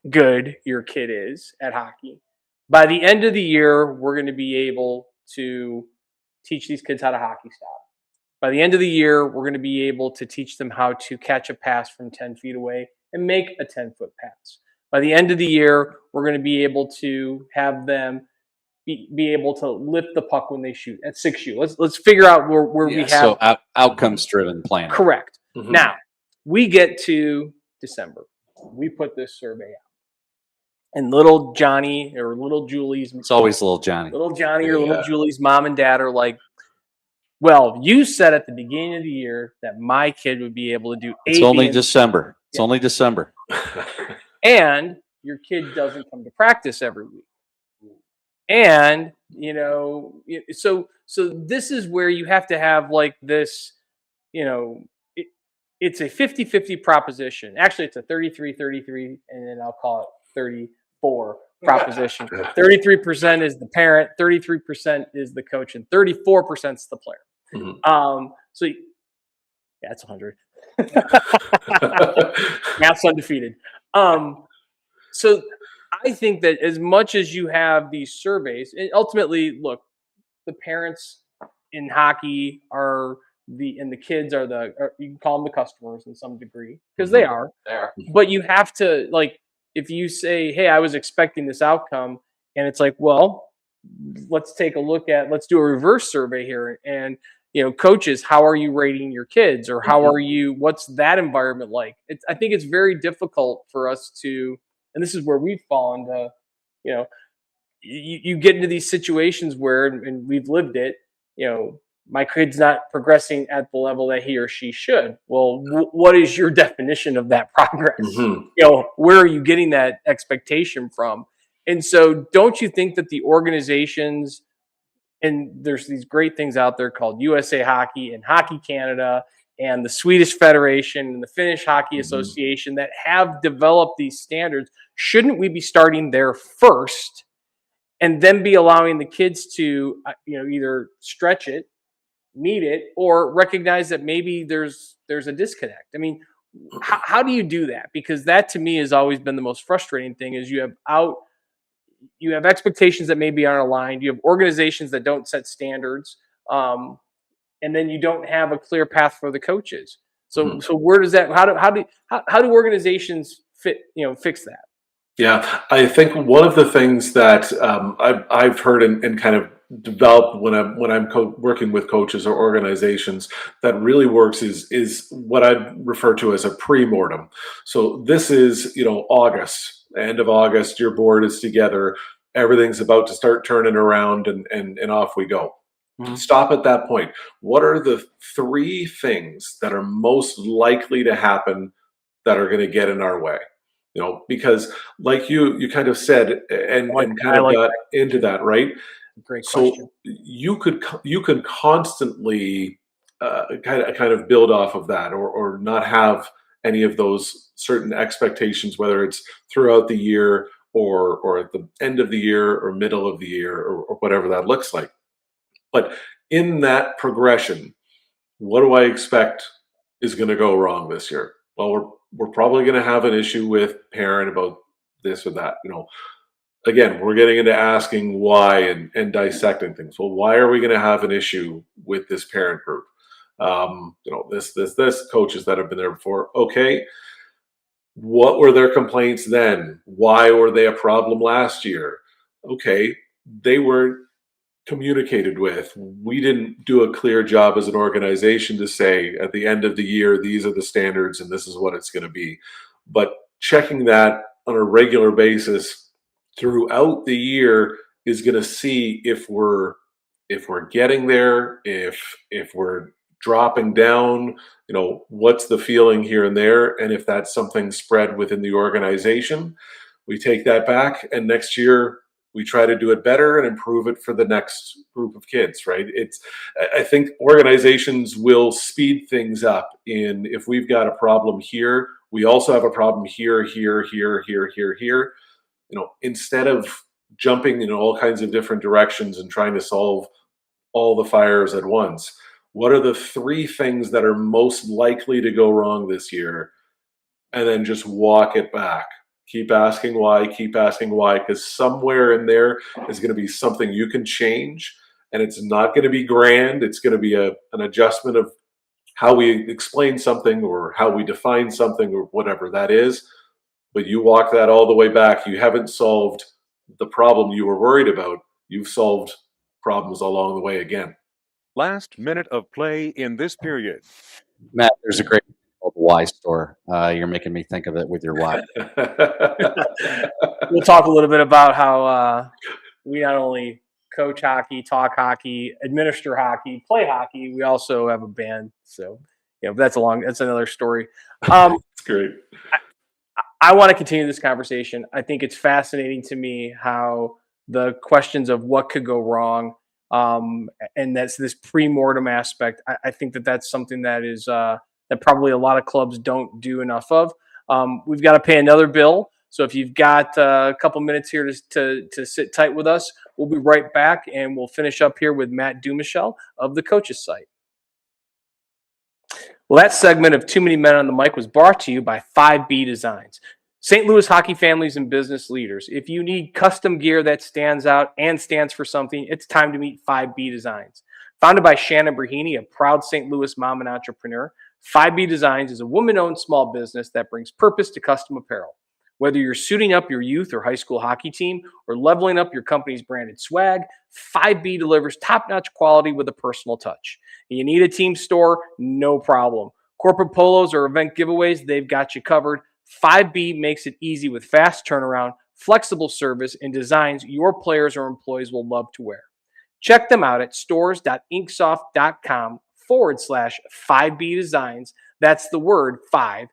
good your kid is at hockey, by the end of the year, we're going to be able to teach these kids how to hockey stop. By the end of the year, we're going to be able to teach them how to catch a pass from 10 feet away and make a 10-foot pass. By the end of the year, we're going to be able to have them be able to lift the puck when they shoot at 6U. Let's figure out where we have. So outcomes-driven planning. Correct. Mm-hmm. Now, we get to December. We put this survey out. And little Johnny or little Julie's. It's always little Johnny. Little Johnny or little Julie's mom and dad are like, well, you said at the beginning of the year that my kid would be able to do 8. It's only December. It's only December. And your kid doesn't come to practice every week. And, so this is where you have to have like this, it's a 50-50 proposition. Actually, it's a 33-33, and then I'll call it 34 proposition. 33% is the parent, 33% is the coach, and 34% is the player. Mm-hmm. So that's 100. Math's undefeated. So I think that as much as you have these surveys, and ultimately, look, the parents in hockey are the kids are you can call them the customers in some degree, because they are. They are. But you have to, like, if you say, hey, I was expecting this outcome, and it's like, well, let's take a look let's do a reverse survey here. And, coaches, how are you rating your kids, or how are you, what's that environment like? I think it's very difficult for us to And this is where we've fallen to, you know, you get into these situations where, and we've lived it, my kid's not progressing at the level that he or she should. Well, what is your definition of that progress? Mm-hmm. Where are you getting that expectation from? And so don't you think that the organizations, and there's these great things out there called USA Hockey and Hockey Canada and the Swedish Federation and the Finnish Hockey Mm-hmm. Association that have developed these standards, shouldn't we be starting there first and then be allowing the kids to either stretch it, meet it, or recognize that maybe there's a disconnect? I mean, how do you do that? Because that to me has always been the most frustrating thing, is you have expectations that maybe aren't aligned. You have organizations that don't set standards, and then you don't have a clear path for the coaches. So where does that? How do organizations fix that? Yeah, I think one of the things that I've heard and kind of developed when I'm working with coaches or organizations that really works is what I refer to as a pre-mortem. So this is August, end of August, your board is together, everything's about to start turning around, and off we go. Mm-hmm. Stop at that point. What are the 3 things that are most likely to happen that are going to get in our way? Because like you kind of said, and kind of got into that, right? Great question. So you could constantly kind of build off of that, or not have any of those certain expectations, whether it's throughout the year or at the end of the year or middle of the year or whatever that looks like. But in that progression, what do I expect is going to go wrong this year? Well, we're probably going to have an issue with parent about this or that. Again, we're getting into asking why and dissecting things. Well, why are we going to have an issue with this parent group? This coaches that have been there before. Okay, what were their complaints then? Why were they a problem last year? Okay, they weren't communicated with. We didn't do a clear job as an organization to say at the end of the year, these are the standards and this is what it's going to be. But checking that on a regular basis throughout the year is going to see if we're getting there, if we're dropping down, what's the feeling here and there, and if that's something spread within the organization, we take that back, and next year we try to do it better and improve it for the next group of kids, right? I think organizations will speed things up if we've got a problem here, we also have a problem here, here. Instead of jumping in all kinds of different directions and trying to solve all the fires at once, what are the 3 things that are most likely to go wrong this year? And then just walk it back. Keep asking why, because somewhere in there is going to be something you can change, and it's not going to be grand. It's going to be an adjustment of how we explain something or how we define something or whatever that is. But you walk that all the way back. You haven't solved the problem you were worried about. You've solved problems along the way again. Last minute of play in this period. Matt, there's a great called the Y store. You're making me think of it with your Y. We'll talk a little bit about how we not only coach hockey, talk hockey, administer hockey, play hockey. We also have a band. So, that's another story. It's great. I want to continue this conversation. I think it's fascinating to me how the questions of what could go wrong, and that's this pre-mortem aspect. I think that's something that is that probably a lot of clubs don't do enough of. We've got to pay another bill. So if you've got a couple minutes here to sit tight with us, we'll be right back, and we'll finish up here with Matt Dumouchelle of the Coaches Site. Well, that segment of Too Many Men on the Mic was brought to you by 5B Designs. St. Louis hockey families and business leaders, if you need custom gear that stands out and stands for something, it's time to meet 5B Designs. Founded by Shannon Brahini, a proud St. Louis mom and entrepreneur, 5B Designs is a woman-owned small business that brings purpose to custom apparel. Whether you're suiting up your youth or high school hockey team or leveling up your company's branded swag, 5B delivers top-notch quality with a personal touch. You need a team store? No problem. Corporate polos or event giveaways, they've got you covered. 5B makes it easy with fast turnaround, flexible service, and designs your players or employees will love to wear. Check them out at stores.inksoft.com/5B designs. That's the word 5.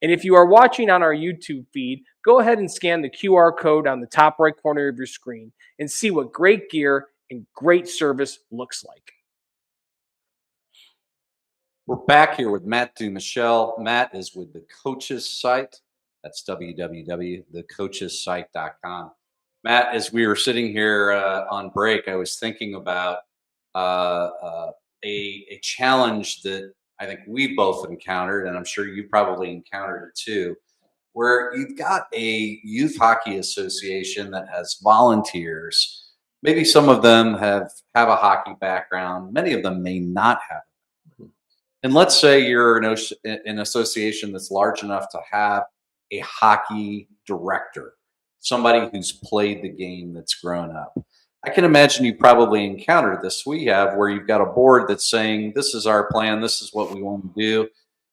And if you are watching on our YouTube feed, go ahead and scan the QR code on the top right corner of your screen and see what great gear and great service looks like. We're back here with Matt Dumouchelle. Matt is with the Coaches Site. That's www.thecoachessite.com. Matt, as we were sitting here on break, I was thinking about a challenge that I think we both encountered, and I'm sure you probably encountered it too, where you've got a youth hockey association that has volunteers. Maybe some of them have a hockey background. Many of them may not have. And let's say you're an association that's large enough to have a hockey director, somebody who's played the game, that's grown up. I can imagine you probably encountered this. We have, where you've got a board that's saying, this is our plan, this is what we want to do.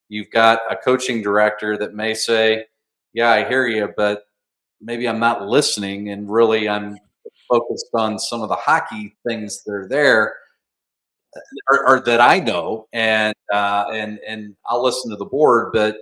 You've got a coaching director that may say, yeah, I hear you, but maybe I'm not listening, and really I'm focused on some of the hockey things that are there. Or that I know, and I'll listen to the board. But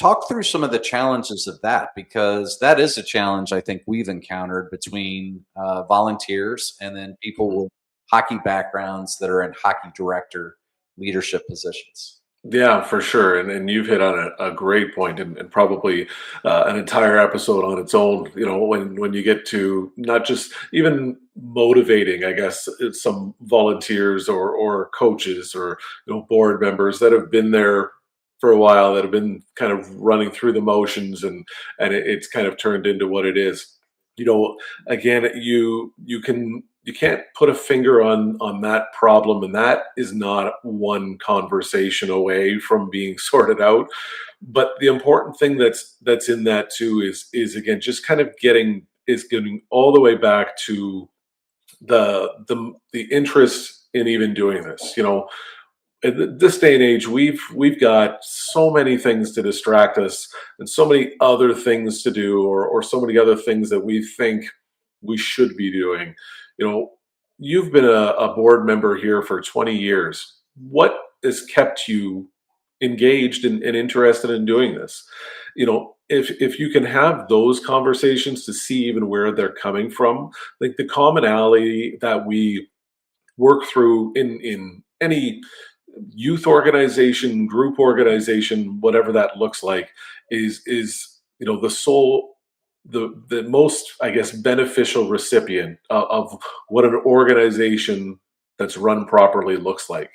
talk through some of the challenges of that, because that is a challenge I think we've encountered between volunteers and then people with hockey backgrounds that are in hockey director leadership positions. Yeah, for sure. And you've hit on a great point, and probably an entire episode on its own, when you get to not just even motivating, I guess, some volunteers or coaches or, board members that have been there for a while, that have been kind of running through the motions, and it's kind of turned into what it is. Again, you can't put a finger on that problem, and that is not one conversation away from being sorted out. But the important thing that's in that too is again just kind of getting all the way back to the interest in even doing this. At this day and age, we've got so many things to distract us, and so many other things to do, or so many other things that we think we should be doing. You've been a board member here for 20 years. What has kept you engaged and interested in doing this? If you can have those conversations to see even where they're coming from, like the commonality that we work through in any youth organization, group organization, whatever that looks like, is the most, I guess, beneficial recipient of what an organization that's run properly looks like.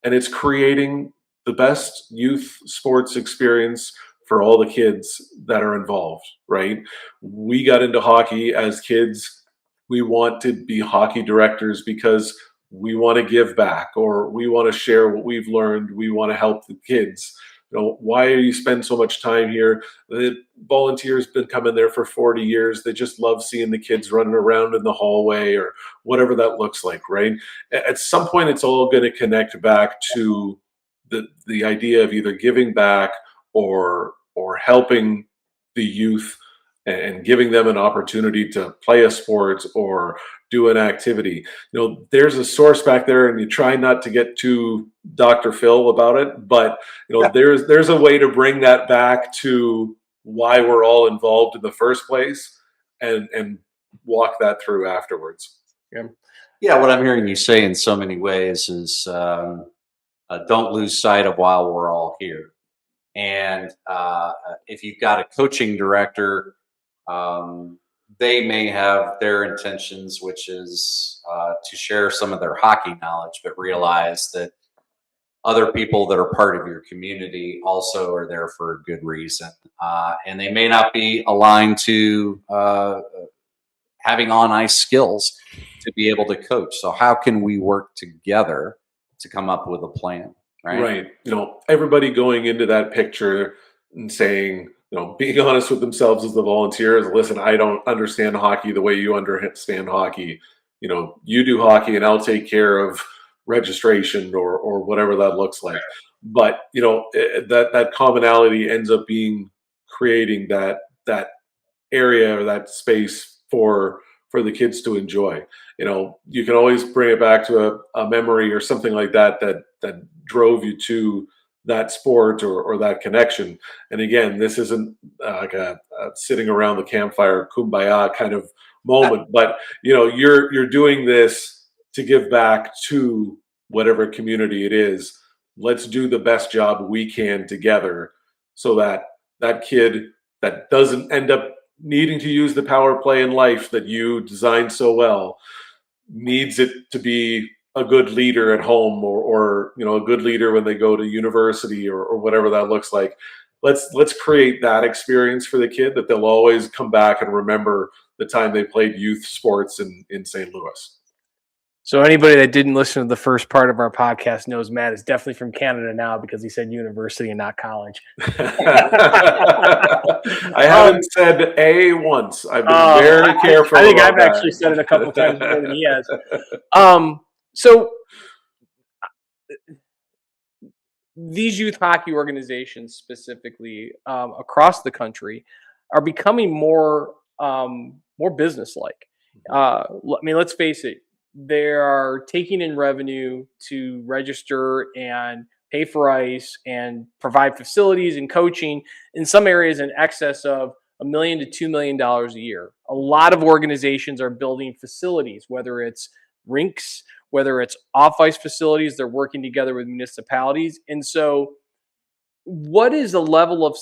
And it's creating the best youth sports experience for all the kids that are involved, right? We got into hockey as kids. We want to be hockey directors because we want to give back, or we want to share what we've learned. We want to help the kids. Why do you spend so much time here? The volunteers been coming there for 40 years. They just love seeing the kids running around in the hallway, or whatever that looks like, right? At some point, it's all going to connect back to the idea of either giving back or helping the youth and giving them an opportunity to play a sport or do an activity. There's a source back there, and you try not to get too Dr. Phil about it, but there's a way to bring that back to why we're all involved in the first place, and walk that through afterwards. Yeah, what I'm hearing you say in so many ways is don't lose sight of why we're all here. And if you've got a coaching director, they may have their intentions, which is to share some of their hockey knowledge, but realize that other people that are part of your community also are there for a good reason. And they may not be aligned to having on-ice skills to be able to coach. So how can we work together to come up with a plan? Right. Everybody going into that picture and saying, being honest with themselves as the volunteers, listen, I don't understand hockey the way you understand hockey. You do hockey and I'll take care of registration or whatever that looks like. but that commonality ends up creating that area or that space for the kids to enjoy. You can always bring it back to a memory or something like that drove you to that sport or that connection. And again, this isn't like a sitting around the campfire kumbaya kind of moment, but you're doing this to give back to whatever community it is. Let's do the best job we can together, so that that kid that doesn't end up needing to use the power play in life that you designed so well needs it to be a good leader at home, or a good leader when they go to university, or whatever that looks like. Let's create that experience for the kid that they'll always come back and remember the time they played youth sports in St. Louis. So anybody that didn't listen to the first part of our podcast knows Matt is definitely from Canada now, because he said university and not college. I haven't said A once. I've been very careful. I think I've actually said it a couple times more than he has. So these youth hockey organizations specifically across the country are becoming more business-like. I mean, let's face it. They are taking in revenue to register and pay for ice and provide facilities and coaching, in some areas in excess of $1 million to $2 million a year. A lot of organizations are building facilities, whether it's rinks, whether it's off-ice facilities. They're working together with municipalities. And so what is the level of,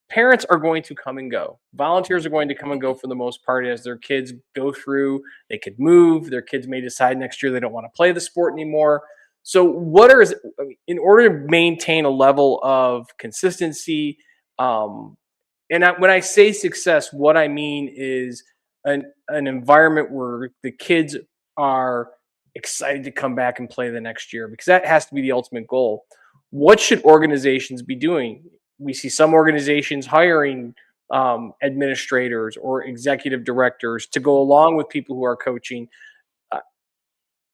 parents are going to come and go. Volunteers are going to come and go for the most part as their kids go through. They could move. Their kids may decide next year they don't want to play the sport anymore. So in order to maintain a level of consistency, when I say success, what I mean is an environment where the kids are excited to come back and play the next year, because that has to be the ultimate goal. What should organizations be doing? We see some organizations hiring administrators or executive directors to go along with people who are coaching.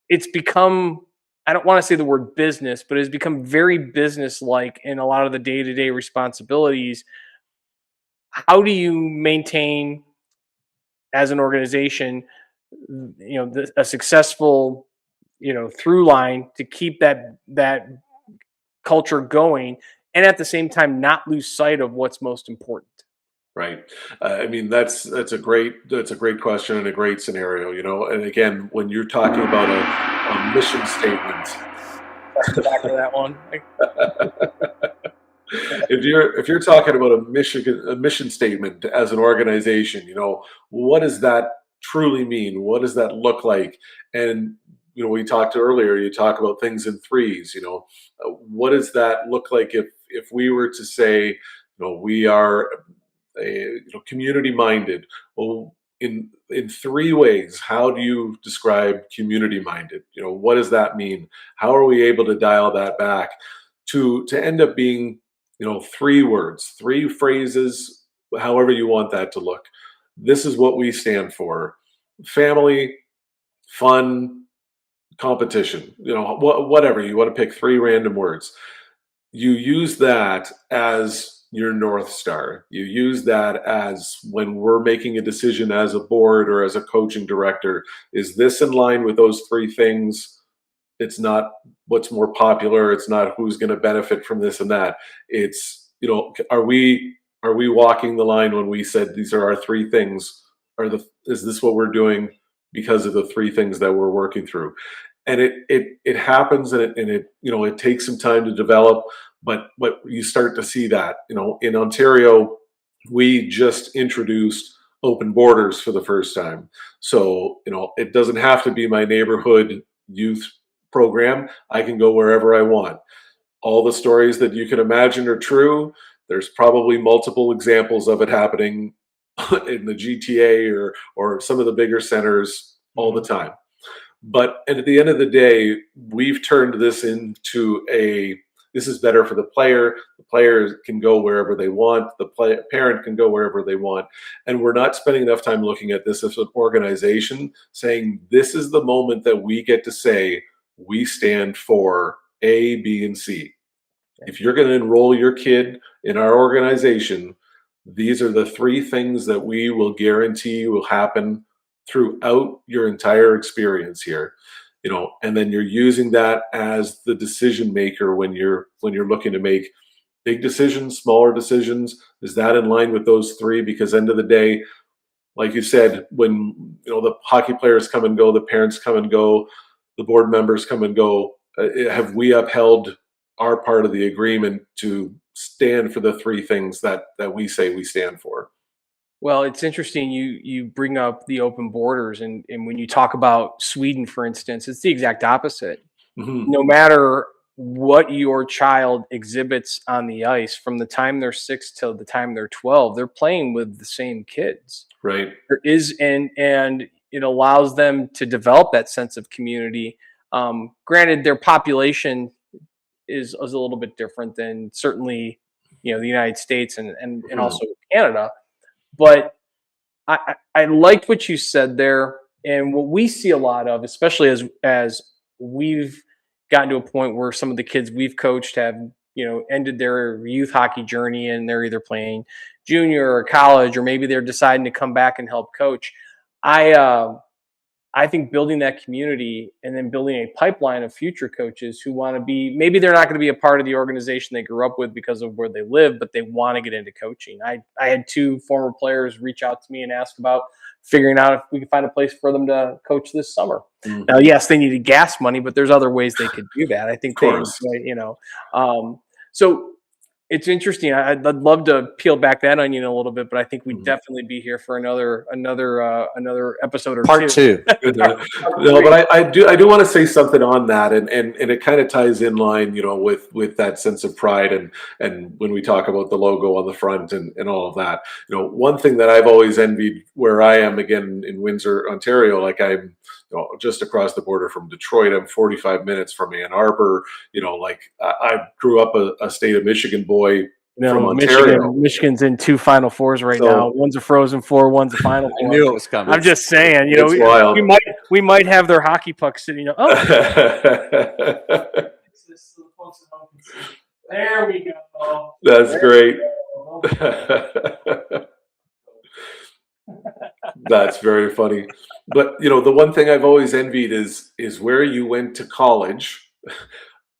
It's become, I don't want to say the word business, but it's become very business-like in a lot of the day-to-day responsibilities. How do you maintain, as an organization, a successful, through line to keep that culture going, and at the same time not lose sight of what's most important? Right. I mean, that's a great question and a great scenario. And again, when you're talking about a mission statement, back to that one. if you're talking about a mission statement as an organization, what does that truly mean? What does that look like? And we talked earlier. You talk about things in threes. What does that look like if we were to say, we are community minded? Well, in three ways, how do you describe community minded? What does that mean? How are we able to dial that back to end up being, three words, three phrases, however you want that to look? This is what we stand for: family, fun, competition. Whatever you want to pick, three random words. You use that as your North Star. You use that as, when we're making a decision as a board or as a coaching director, is this in line with those three things? It's not what's more popular. It's not who's going to benefit from this and that. It's, are we walking the line when we said these are our three things? Is this what we're doing because of the three things that we're working through? And it happens, and it takes some time to develop, but you start to see that. In Ontario, we just introduced open borders for the first time. So, it doesn't have to be my neighborhood youth program. I can go wherever I want. All the stories that you can imagine are true. There's probably multiple examples of it happening in the GTA or some of the bigger centers all the time. But at the end of the day, we've turned this into this is better for the player. The player can go wherever they want. The parent can go wherever they want. And we're not spending enough time looking at this as an organization, saying this is the moment that we get to say we stand for A, B, and C. If you're going to enroll your kid in our organization, these are the 3 things that we will guarantee will happen throughout your entire experience here. And then you're using that as the decision maker when you're looking to make big decisions, smaller decisions. Is that in line with those 3? Because end of the day, like you said, when the hockey players come and go, the parents come and go, the board members come and go, have we upheld our part of the agreement to stand for the 3 things that we say we stand for? Well, it's interesting you bring up the open borders, and when you talk about Sweden, for instance, it's the exact opposite. Mm-hmm. No matter what your child exhibits on the ice, from the time they're 6 till the time they're 12, they're playing with the same kids. Right. There is, and it allows them to develop that sense of community. Granted, their population is a little bit different than certainly the United States and also Canada. But I liked what you said there, and what we see a lot of, especially as we've gotten to a point where some of the kids we've coached have ended their youth hockey journey, and they're either playing junior or college, or maybe they're deciding to come back and help coach. I think building that community and then building a pipeline of future coaches who want to be, maybe they're not going to be a part of the organization they grew up with because of where they live, but they want to get into coaching. I had 2 former players reach out to me and ask about figuring out if we could find a place for them to coach this summer. Mm-hmm. Now, yes, they needed gas money, but there's other ways they could do that. I think they enjoy, so it's interesting. I'd love to peel back that onion a little bit, but I think we'd definitely be here for another episode or part 2. No, but I do want to say something on that, and it kind of ties in line, with that sense of pride, and when we talk about the logo on the front and all of that. One thing that I've always envied where I am, again in Windsor, Ontario, like I'm just across the border from Detroit. I'm 45 minutes from Ann Arbor. I grew up a state of Michigan boy from Ontario. Michigan's in 2 Final Fours right now. One's a Frozen Four, one's a Final Four. I knew it was coming. I'm just saying, it's wild. we might have their hockey puck sitting. There we go. That's great. That's very funny. But the one thing I've always envied is where you went to college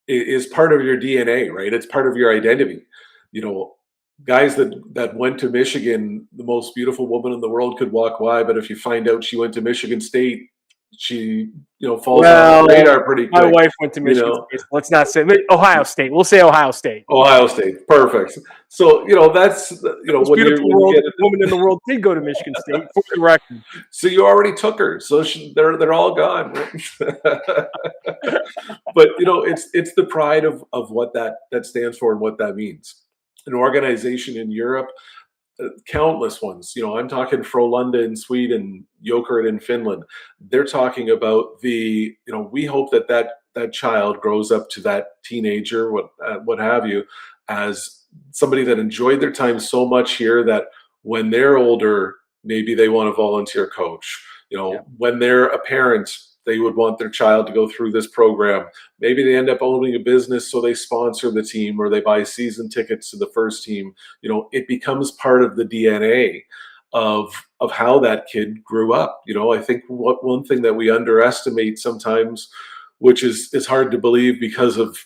is part of your DNA, right? It's part of your identity. Guys that went to Michigan, the most beautiful woman in the world could walk by, but if you find out she went to Michigan State, she falls on the radar pretty quick. My wife went to Michigan State. Let's not say Ohio State. We'll say Ohio State. Ohio State, perfect. So that's most beautiful woman in the world did go to Michigan State, for the record. So you already took her. So they're all gone. But it's the pride of what that stands for and what that means. An organization in Europe, countless ones. I'm talking Frölunda in Sweden, Jokerit in Finland. They're talking about we hope that child grows up to that teenager, what have you, as somebody that enjoyed their time so much here that when they're older, maybe they want to volunteer coach. When they're a parent, they would want their child to go through this program. Maybe they end up owning a business, so they sponsor the team or they buy season tickets to the first team. It becomes part of the DNA of how that kid grew up. I think one thing that we underestimate sometimes, which is hard to believe because of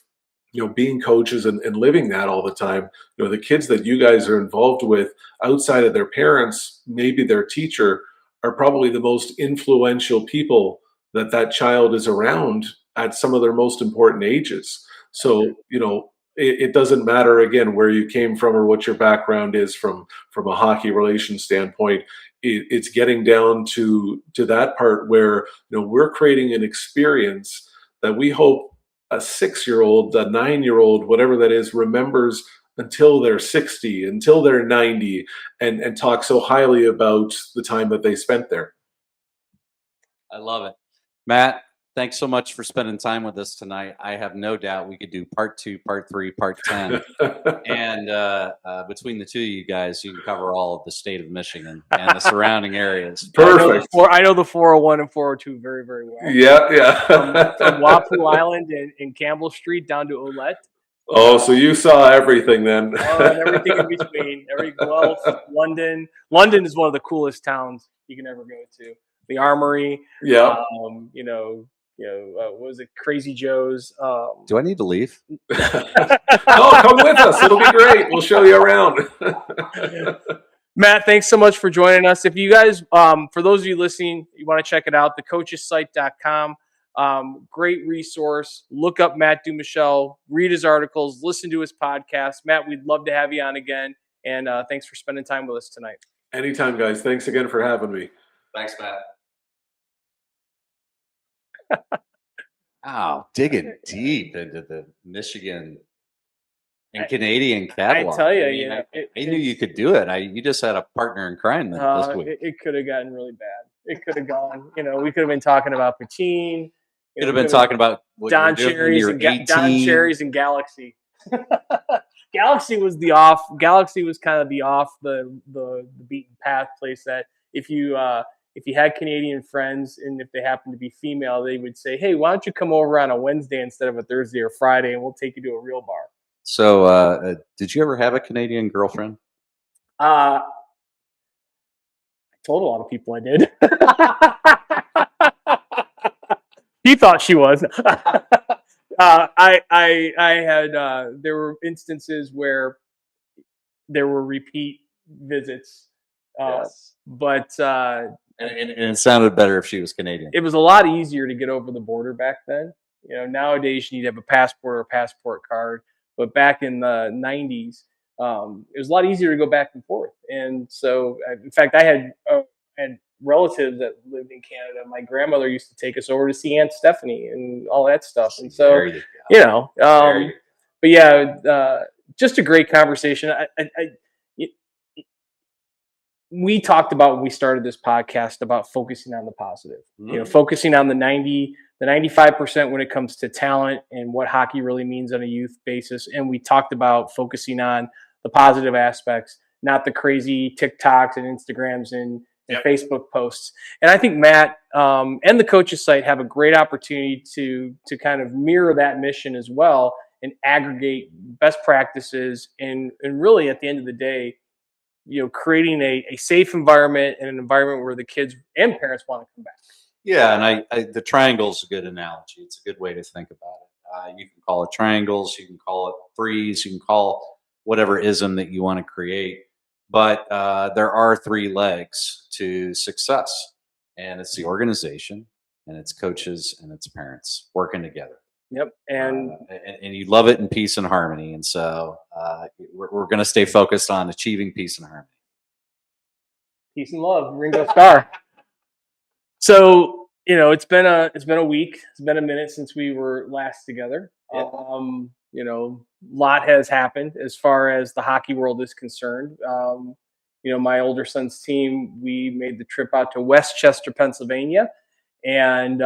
being coaches and living that all the time. The kids that you guys are involved with outside of their parents, maybe their teacher, are probably the most influential people that child is around at some of their most important ages. So, it doesn't matter, again, where you came from or what your background is from a hockey relation standpoint. It's getting down to that part where, we're creating an experience that we hope a 6-year-old, a 9-year-old, whatever that is, remembers until they're 60, until they're 90, and talk so highly about the time that they spent there. I love it. Matt, thanks so much for spending time with us tonight. I have no doubt we could do part 2, part 3, part 10. And between the 2 of you guys, you can cover all of the state of Michigan and the surrounding areas. Perfect. I know the 401 and 402 very, very well. Yeah. From Wapu Island and Campbell Street down to Olette. Oh, so you saw everything then. And everything in between. London. London is one of the coolest towns you can ever go to. The Armory. Yeah. What was it? Crazy Joe's. Do I need to leave? No, come with us. It'll be great. We'll show you around. Matt, thanks so much for joining us. If you guys, for those of you listening, you want to check it out, thecoachessite.com. Great resource. Look up Matt Dumouchelle, read his articles, listen to his podcast. Matt, we'd love to have you on again. And thanks for spending time with us tonight. Anytime, guys. Thanks again for having me. Thanks, Matt. Wow, digging deep into the Michigan and Canadian catalog. I tell you, I knew you could do it. You just had a partner in crime this week. It could have gotten really bad. It could have gone. We could have been talking about poutine. Could have been talking about what Don Cherries and Galaxy. Galaxy was the off. Galaxy was kind of the off the beaten path place that if you had Canadian friends and if they happened to be female, they would say, "Hey, why don't you come over on a Wednesday instead of a Thursday or Friday, and we'll take you to a real bar." So, did you ever have a Canadian girlfriend? I told a lot of people I did. He thought she was. I had. There were instances where there were repeat visits, Yes. but And it sounded better if she was Canadian. it was a lot easier to get over the border back then. Nowadays you need to have a passport or a passport card, but back in the 90s, it was a lot easier to go back and forth. And so, in fact, I had relatives that lived in Canada. My grandmother used to take us over to see Aunt Stephanie and all that stuff. And so, There you go. but yeah, just a great conversation. We talked about when we started this podcast about focusing on the positive, focusing on the 95% when it comes to talent and what hockey really means on a youth basis. And we talked about focusing on the positive aspects, not the crazy TikToks and Instagrams and Facebook posts. And I think Matt and the Coaches Site have a great opportunity to kind of mirror that mission as well and aggregate best practices and really at the end of the day, creating a safe environment and an environment where the kids and parents want to come back. Yeah, and the triangle is a good analogy. It's a good way to think about it. You can call it triangles, you can call it threes, you can call whatever ism that you want to create. But there are three legs to success, and it's the organization, and it's coaches, and it's parents working together. Yep, and you love it in peace and harmony, and so we're going to stay focused on achieving peace and harmony. Peace and love, Ringo Starr. So it's been a week, it's been a minute since we were last together. Yeah. A lot has happened as far as the hockey world is concerned. My older son's team, we made the trip out to Westchester, Pennsylvania, and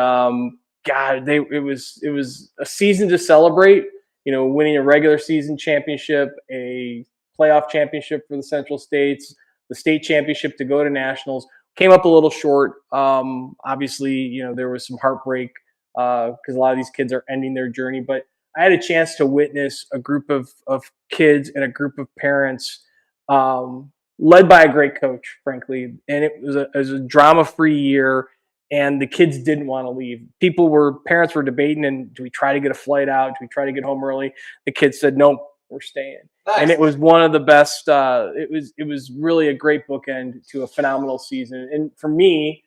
it was a season to celebrate. Winning a regular season championship, a playoff championship for the Central States, the state championship to go to nationals. Came up a little short. Obviously, there was some heartbreak because a lot of these kids are ending their journey, but I had a chance to witness a group of kids and a group of parents led by a great coach, frankly. And it was a drama-free year, and the kids didn't want to leave. Parents were debating, and do we try to get a flight out? Do we try to get home early? The kids said, nope, we're staying. Nice. And it was one of the best. It was really a great bookend to a phenomenal season. And for me,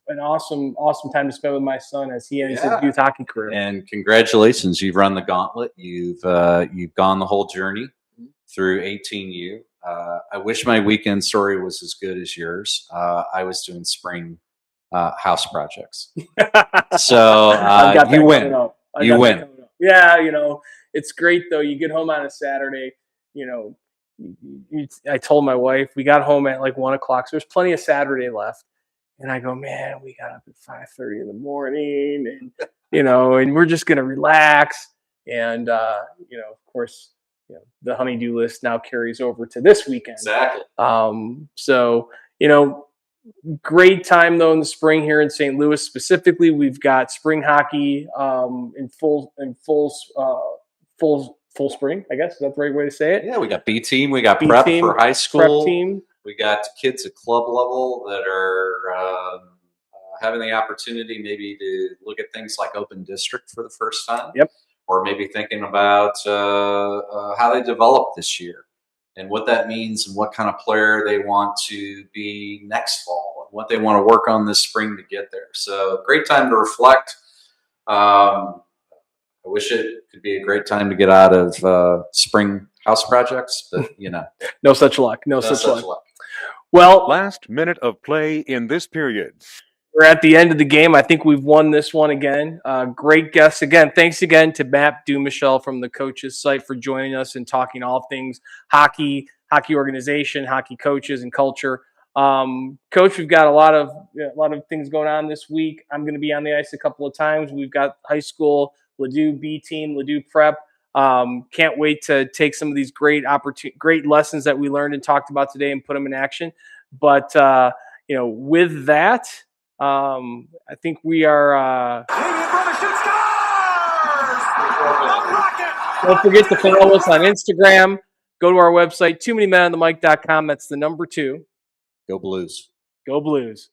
an awesome time to spend with my son as he ends his youth hockey career. And congratulations, you've run the gauntlet. You've gone the whole journey through 18U. I wish my weekend story was as good as yours. I was doing spring house projects. So you win. You win. Yeah, it's great though. You get home on a Saturday, I told my wife, we got home at like 1:00, so there's plenty of Saturday left. And I go, man, we got up at 5:30 in the morning, and and we're just gonna relax. And of course, the honey-do list now carries over to this weekend. Exactly. So great time though in the spring here in St. Louis. Specifically, we've got spring hockey in full full spring, I guess. Is that the right way to say it? Yeah, we got B team, we got B prep team, for high prep school. team. We got kids at club level that are having the opportunity maybe to look at things like open district for the first time. Yep. Or maybe thinking about how they develop this year and what that means and what kind of player they want to be next fall and what they want to work on this spring to get there. So great time to reflect. I wish it could be a great time to get out of spring house projects, but no such luck. No such such luck. luck. Well, Last minute of play in this period. we're at the end of the game. I think we've won this one again. Great guests again. Thanks again to Matt Dumouchelle from the Coaches site for joining us and talking all things hockey organization, hockey coaches, and culture. Coach, we've got a lot of things going on this week. I'm going to be on the ice a couple of times. We've got high school, Ladue B team, Ladue prep. Can't wait to take some of these great lessons that we learned and talked about today and put them in action. But with that, I think we are. Don't forget to follow us on Instagram. Go to our website, tooManyMenOnTheMic.com. That's the number 2. Go Blues. Go Blues.